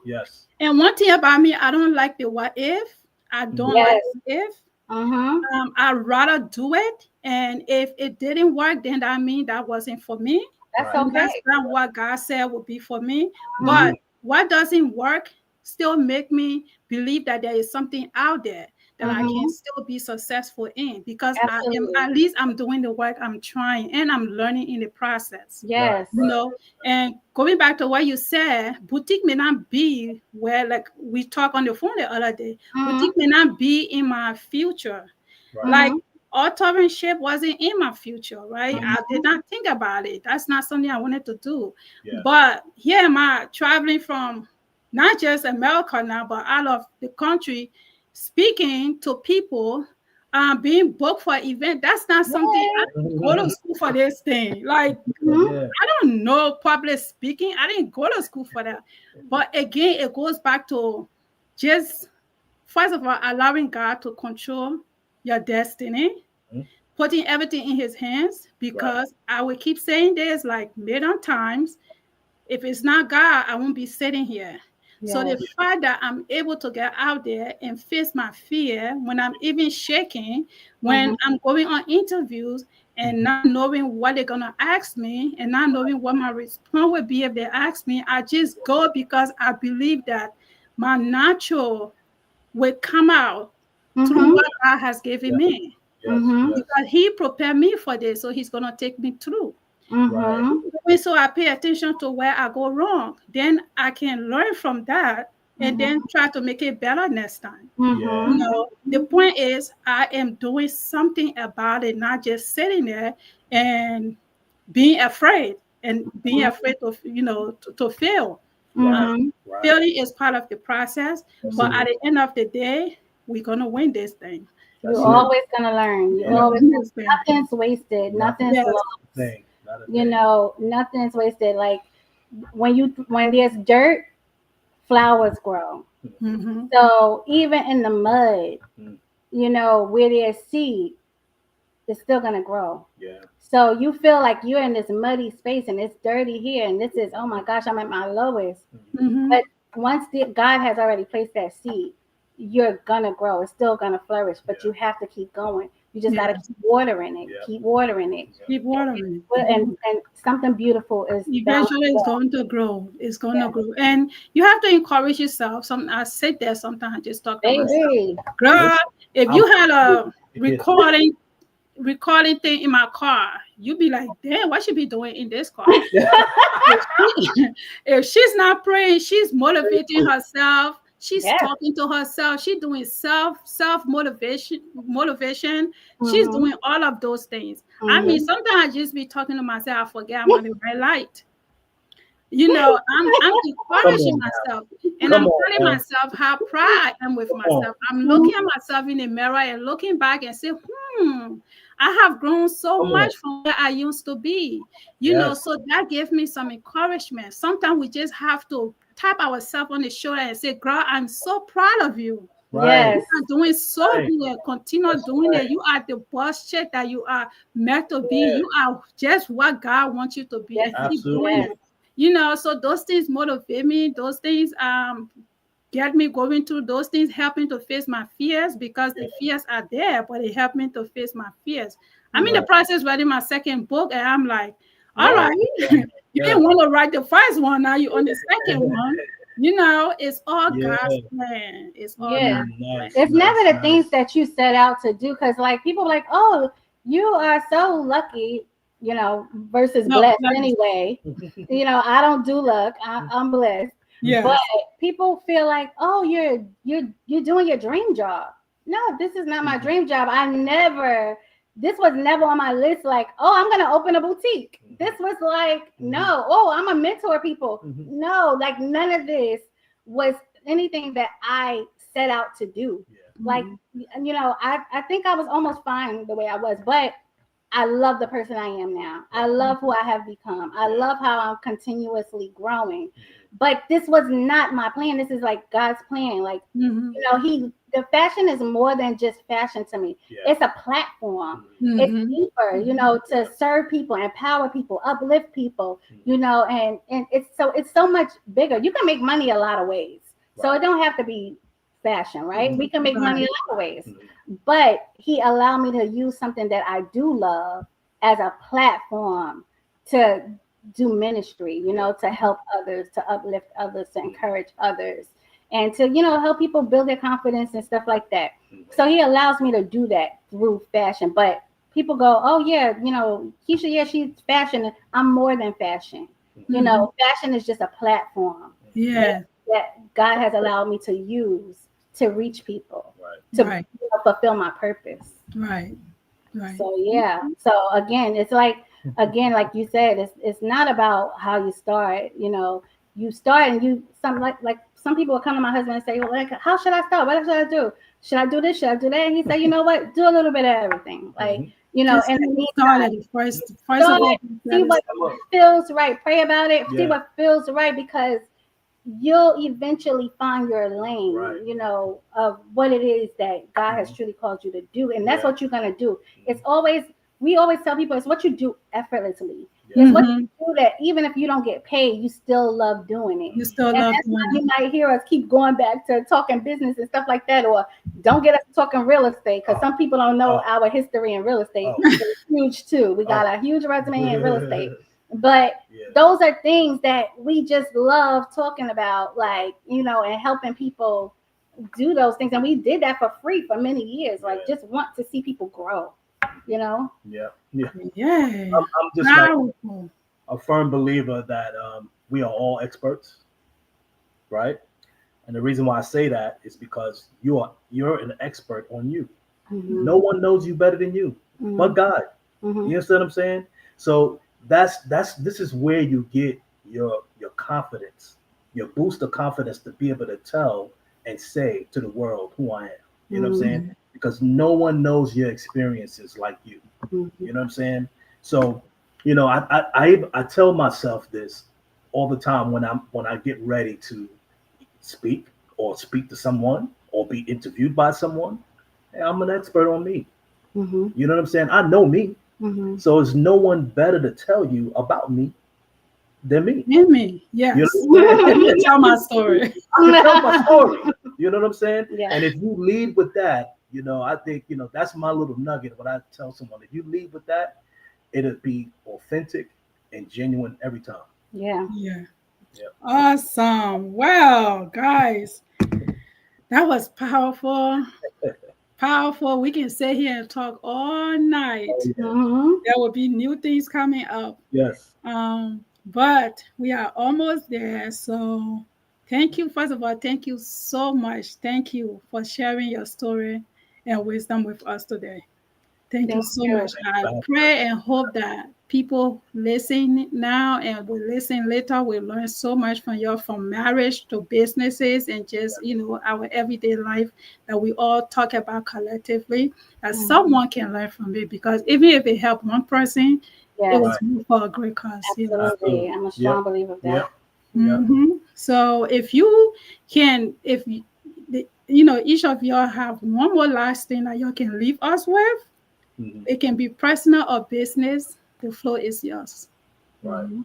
Yes. And one thing about me, I don't like the what if. I don't like the if. I'd rather do it. And if it didn't work, then that means that wasn't for me. That's okay. That's not what God said would be for me. But what doesn't work still make me believe that there is something out there that I can still be successful in, because at least I'm doing the work, I'm trying, and I'm learning in the process. Yes. You know, and going back to what you said, boutique may not be where, like we talked on the phone the other day, boutique may not be in my future. Like, authorship wasn't in my future, right? I did not think about it. That's not something I wanted to do. But here am I traveling from not just America now, but out of the country, speaking to people, being booked for event. That's not something I didn't go to school for this thing. Like, I don't know public speaking. I didn't go to school for that. But again, it goes back to just, first of all, allowing God to control your destiny, putting everything in his hands, because I will keep saying this like million times, if it's not God, I won't be sitting here. So the fact that I'm able to get out there and face my fear when I'm even shaking, when I'm going on interviews and not knowing what they're going to ask me and not knowing what my response would be if they ask me, I just go because I believe that my natural will come out through what God has given me. Because he prepared me for this, so he's going to take me through. So I pay attention to where I go wrong. Then I can learn from that and then try to make it better next time. You know, the point is I am doing something about it, not just sitting there and being afraid and being afraid of, to fail. Failing is part of the process, but at the end of the day, we're going to win this thing. You're always going to learn. Nothing's wasted. Nothing's lost. You know, nothing's wasted. Like when there's dirt, flowers grow. Mm-hmm. So even in the mud, Mhm. you know, where there's seed, it's still gonna grow. Yeah. So you feel like you're in this muddy space and it's dirty here, and this is, oh my gosh, I'm at my lowest. Mm-hmm. But once God has already placed that seed, you're gonna grow. It's still gonna flourish, but Yeah. you have to keep going. You just Yeah. gotta keep watering it. Yeah. Keep watering it. Keep watering. And something beautiful is bound Eventually to it's grow. going to grow. It's going to Yeah. grow. And you have to encourage yourself. I sit there sometimes, I just talk to myself. Baby. Girl, if you had a Yes. recording thing in my car, you'd be like, damn, what she be doing in this car? If she's not praying, she's motivating herself. She's Yes. talking to herself. She's doing self motivation. She's Mhm. doing all of those things. I mean, Mhm. sometimes I just be talking to myself. I forget I'm on the right light. You know, I'm encouraging myself, and Come I'm on, telling man. myself how proud I am with Come on. myself. I'm looking at myself in the mirror and looking back and say, I have grown so Come on. much from where I used to be. You know, Yes. so that gave me some encouragement. Sometimes we just have to tap ourselves on the shoulder and say, girl, I'm so proud of you. Right. Yes. You are doing so Right. good. Continue That's doing right. it. You are the boss chick that you are meant to be. Yeah. You are just what God wants you to be. Yes. And keep doing Absolutely. it. You know, so those things motivate me. Those things get me going through. Those things help me to face my fears, because the fears are there, but it helped me to face my fears. I'm in the Right. process writing my second book, and I'm like, all Yeah. right, you Yeah. didn't want to write the first one, now you're on the second one. You know, it's all Yeah. God's plan. It's all Yeah. God's plan. Nice. It's never Nice. the things that you set out to do, because like people are like, oh, you are so lucky, you know, versus No, blessed like, anyway. You know, I don't do luck. I'm blessed. yes. But people feel like, oh, you're doing your dream job. No, this is not my dream job. This was never on my list. Like, oh, I'm gonna open a boutique. This was like, no, oh, I'm a mentor people. No, like none of this was anything that I set out to do. Yeah. Like, you know, I think I was almost fine the way I was, but I love the person I am now. I love who I have become. I love how I'm continuously growing. But this was not my plan. This is like God's plan. Like, you know, the fashion is more than just fashion to me. Yeah. It's a platform. It's deeper, you know, to serve people, empower people, uplift people, you know, and it's so much bigger. You can make money a lot of ways. So it don't have to be fashion, right? We can make money a lot of ways. But he allowed me to use something that I do love as a platform to do ministry, you know, to help others, to uplift others, to encourage others, and to, you know, help people build their confidence and stuff like that. So he allows me to do that through fashion. But people go, oh yeah, you know, Keisha, yeah, she's fashion. I'm more than fashion. You know, fashion is just a platform that God has allowed me to use to reach people, to you know, fulfill my purpose. Right. So yeah. So again, it's like you said, it's not about how you start. You know, you start and like some people will come to my husband and say, well, like, how should I start? What should I do? Should I do this? Should I do that? And he said, you know what? Do a little bit of everything. Like, you know, Just and first of all, see what feels right. Pray about it. See what feels right, because you'll eventually find your lane, you know, of what it is that God has truly called you to do. And that's what you're going to do. It's always, we always tell people, it's what you do effortlessly. It's what you do that even if you don't get paid, you still love doing it. You still and love that's doing why you might hear us keep going back to talking business and stuff like that, or don't get us talking real estate, because some people don't know our history in real estate. It's huge too. We got a huge resume in real estate. But those are things that we just love talking about, like, you know, and helping people do those things. And we did that for free for many years, like just want to see people grow, you know? I'm just like a firm believer that we are all experts, right? And the reason why I say that is because you're an expert on you. No one knows you better than you, but God. You understand what I'm saying? So this is where you get your confidence, your boost of confidence to be able to tell and say to the world who I am. You know what I'm saying? Because no one knows your experiences like you. You know what I'm saying? So, you know, I tell myself this all the time when I get ready to speak or speak to someone or be interviewed by someone, hey, I'm an expert on me. Mm-hmm. You know what I'm saying? I know me. Mm-hmm. So there's no one better to tell you about me than me. In me, yes. You know what I'm saying? You tell my story. I can tell my story. You know what I'm saying? Yeah. And if you lead with that, you know, I think, you know, that's my little nugget. What I tell someone, if you lead with that, it'll be authentic and genuine every time. Yeah. Yeah. Yeah. Awesome. Well, guys, that was powerful. Powerful. We can sit here and talk all night. Oh, yeah. Mm-hmm. There will be new things coming up. Yes. But we are almost there. So thank you. First of all, thank you so much. Thank you for sharing your story and wisdom with us today. Thank you Thank so you. much. I pray and hope that people listen now and will listen later will learn so much from you, from marriage to businesses and just, you know, our everyday life that we all talk about collectively, that Mhm. someone can learn from it. Because even if it helped one person, it Yes. was for a great cause. You know? Absolutely. I'm a strong believer of that. Yep. Mhm. So if you can, you know, each of y'all have one more last thing that you can leave us with. Mhm. It can be personal or business. The floor is yours. Right. Mhm.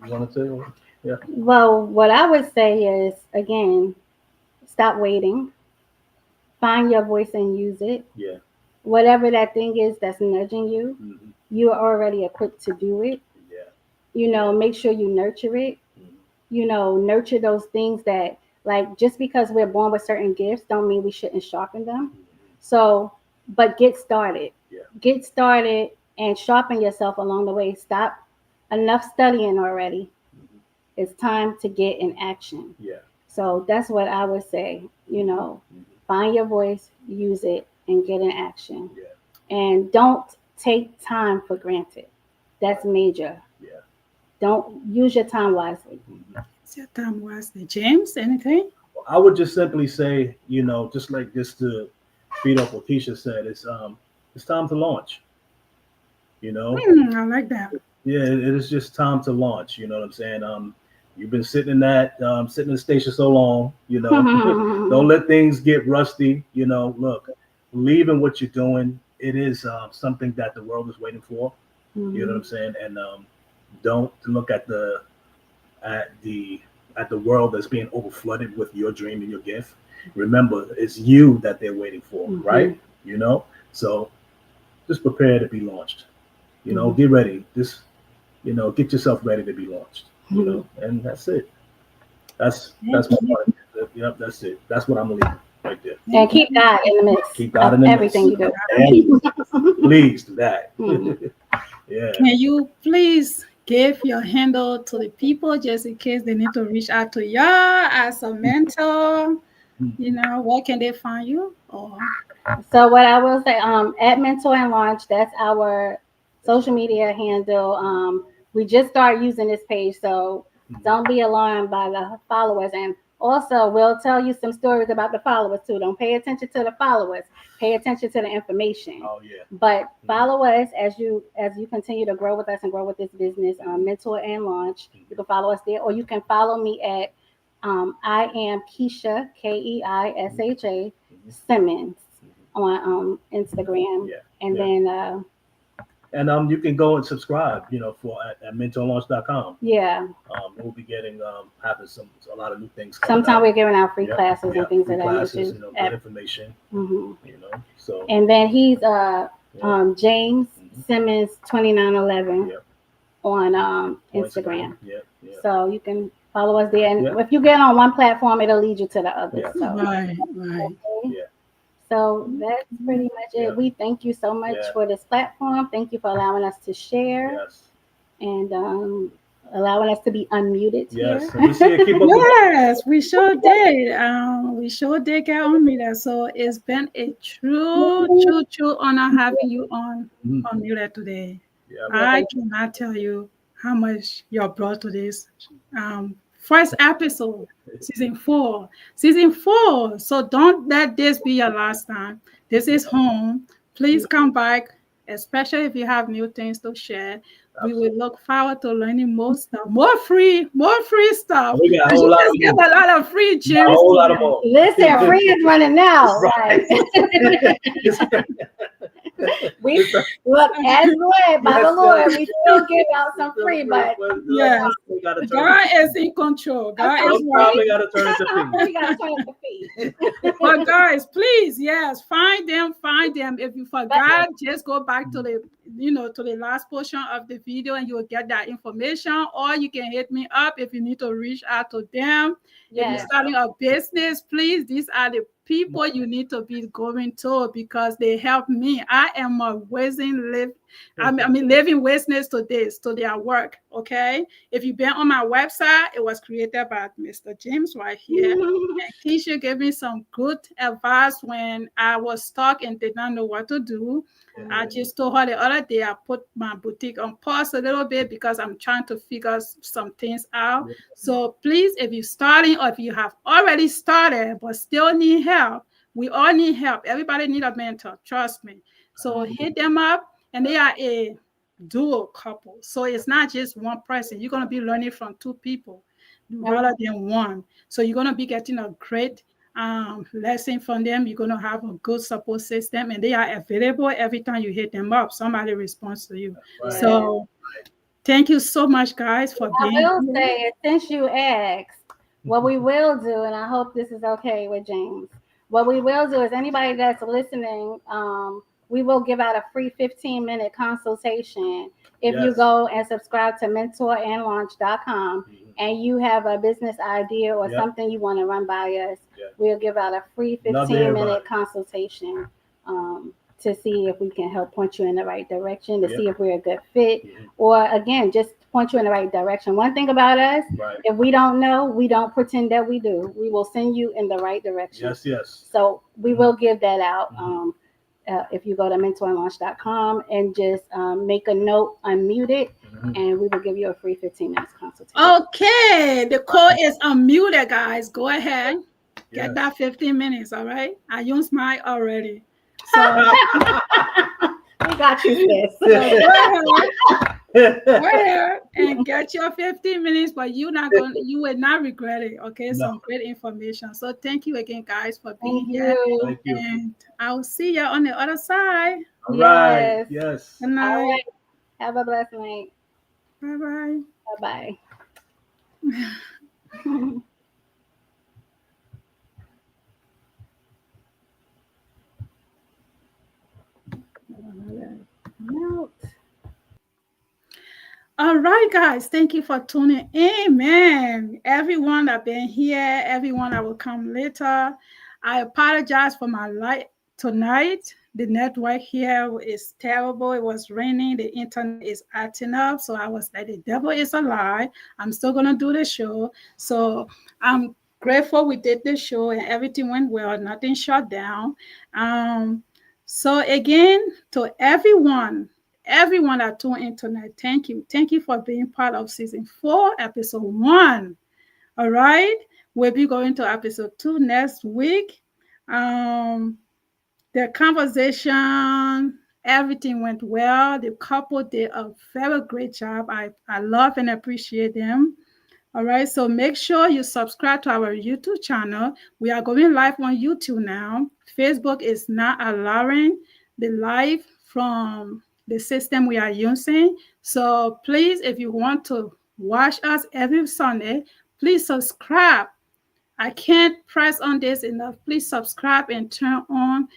You want to say? Yeah. Well, what I would say is, again, stop waiting. Find your voice and use it. Yeah. Whatever that thing is that's nudging you, Mhm. you are already equipped to do it. Yeah. You know, make sure you nurture it. Mhm. You know, nurture those things that, like, just because we're born with certain gifts don't mean we shouldn't sharpen them. Mhm. So, but get started. Yeah. Get started and sharpen yourself along the way. Stop enough studying already. Mhm. It's time to get in action. Yeah. So that's what I would say. You know, Mhm. find your voice, use it, and get in action. Yeah. And don't take time for granted. That's major. Yeah. Don't use your time wisely. Mhm. It's your time, Wesley. James, anything? I would just simply say, you know, just to feed up what Keisha said, it's time to launch. You know, I like that. yeah, it is just time to launch. You know what I'm saying? You've been sitting in the station so long. You know, don't let things get rusty. You know, look, believe in what you're doing. It is something that the world is waiting for. You know what I'm saying? And don't look at the world that's being overflooded with your dream and your gift. Remember, it's you that they're waiting for, right? You know, so just prepare to be launched. You know, get ready. Just, you know, get yourself ready to be launched. You know, and that's it. That's my part. Yep, that's it. That's what I'm leaving right there. And keep God in the mix. Keep God in the everything mix. you do. And please do that. Mhm. Yeah. Can you please give your handle to the people just in case they need to reach out to you as a mentor? You know, where can they find you? Or So what I will say, at Mentor and Launch, that's our social media handle. We just started using this page, so don't be alarmed by the followers. And also, we'll tell you some stories about the followers too. Don't pay attention to the followers. Pay attention to the information. Oh yeah. But follow us as you continue to grow with us and grow with this business. Mentor and Launch. You can follow us there, or you can follow me at I am Keisha Keisha Simmons on Instagram. Yeah. And then And you can go and subscribe, you know, at mentorlaunch.com. yeah. We'll be getting having a lot of new things. Sometimes we're giving out free classes and things free of that classes, nature. you know, good information. Mm-hmm. You know, so. And then he's James Simmons 2911 on Instagram. Yeah. So you can follow us there. And Yeah. if you get on one platform, it'll lead you to the other. Yeah. So. right. Okay. Yeah. So that's pretty much it. Yeah. We thank you so much for this platform. Thank you for allowing us to share Yes. and allowing us to be unmuted Yes. here. Yes, we sure did. We sure did get on with that. So it's been a true honor having you on Muted today. Yeah. I cannot tell you how much you brought to this first episode, season 4. So don't let this be your last time. This is home. Please come back especially if you have new things to share. We will look forward to learning more stuff, more free stuff. We got a You whole lot just of give more. a lot of free A gems. whole lot of more. Listen, free is running now. Right. We look as led by the Lord. We still give out some free, but Yes. we gotta turn God is in control. God is Sometimes we right. gotta turn it to fee. we gotta turn up the fee. But guys, please, yes, find them. If you forgot, just go back to the to the last portion of the video and you'll get that information. Or you can hit me up if you need to reach out to them. If you're starting a business, please, these are the people you need to be going to because they help me. I am a living witness to this, to their work. Okay. If you've been on my website, it was created by Mr. James right here. And Keisha gave me some good advice when I was stuck and did not know what to do. I just told her the other day I put my boutique on pause a little bit because I'm trying to figure some things out. So please, if you're starting or if you have already started but still need help, we all need help. Everybody need a mentor, trust me. So hit them up, and they are a dual couple. So it's not just one person. You're going to be learning from two people rather than one. So you're going to be getting a great lesson from them. You're going to have a good support system, and they are available every time you hit them up. Somebody responds to you. Right. So thank you so much, guys, for being here. I will say, since you asked, what we will do, and I hope this is okay with James, what we will do is anybody that's listening, we will give out a free 15-minute consultation if you go and subscribe to mentorandlaunch.com and you have a business idea or something you want to run by us. We'll give out a free 15-minute consultation to see if we can help point you in the right direction, to see if we're a good fit, or again, just point you in the right direction. One thing about us, if we don't know, we don't pretend that we do. We will send you in the right direction. Yes. So we will give that out. If you go to mentorandlaunch.com and just make a note, unmute it, and we will give you a free 15 minutes consultation. Okay, the code is unmuted, guys. Go ahead, get that 15 minutes. All right, I used mine already. So we got you, sis. Go ahead and get your 15 minutes, but you will not regret it. Okay, some great information. So thank you again, guys, for being here. Thank you. And I'll see you on the other side. All right. Yes. Good night. All right. Have a blessed night. Bye-bye. Bye-bye. All right, guys. Thank you for tuning in, man. Everyone that been here, everyone that will come later. I apologize for my light tonight. The network here is terrible. It was raining. The internet is acting up. So I was like, the devil is a lie. I'm still going to do the show. So I'm grateful we did the show and everything went well. Nothing shut down. So again, to everyone that tuned in tonight, thank you. Thank you for being part of season 4, episode 1. All right. We'll be going to episode 2 next week. The conversation, everything went well. The couple did a very great job. I love and appreciate them. All right. So make sure you subscribe to our YouTube channel. We are going live on YouTube now. Facebook is not allowing the live from the system we are using. So please, if you want to watch us every Sunday, please subscribe. I can't press on this enough. Please subscribe and turn on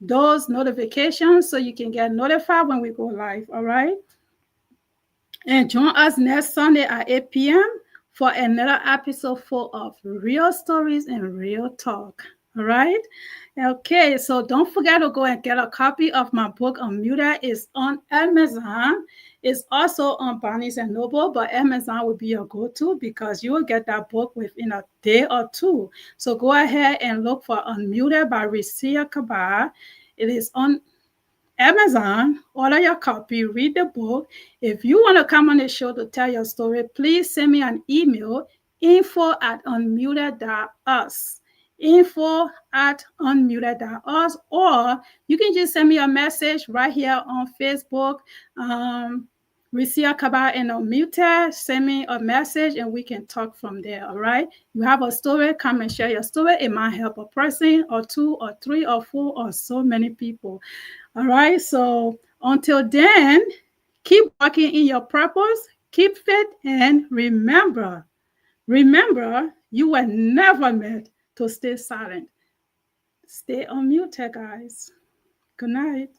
those notifications so you can get notified when we go live. All right. And join us next Sunday at 8 p.m. for another episode full of real stories and real talk. All right. Okay. So don't forget to go and get a copy of my book, Unmuted. It's on Amazon. It's also on Barnes and Noble, but Amazon will be your go-to because you will get that book within a day or two. So go ahead and look for Unmuted by Recia Kabbah. It is on Amazon. Order your copy, read the book. If you want to come on the show to tell your story, please send me an email, info@unmuted.us. info@unmuted.us, or you can just send me a message right here on Facebook. Recia Kabbah and Unmuted. Send me a message and we can talk from there. All right. You have a story, come and share your story. It might help a person or two or three or four or so many people. All right. So until then, keep walking in your purpose, keep fit, and remember, you were never meant to stay silent. Stay unmuted, guys. Good night.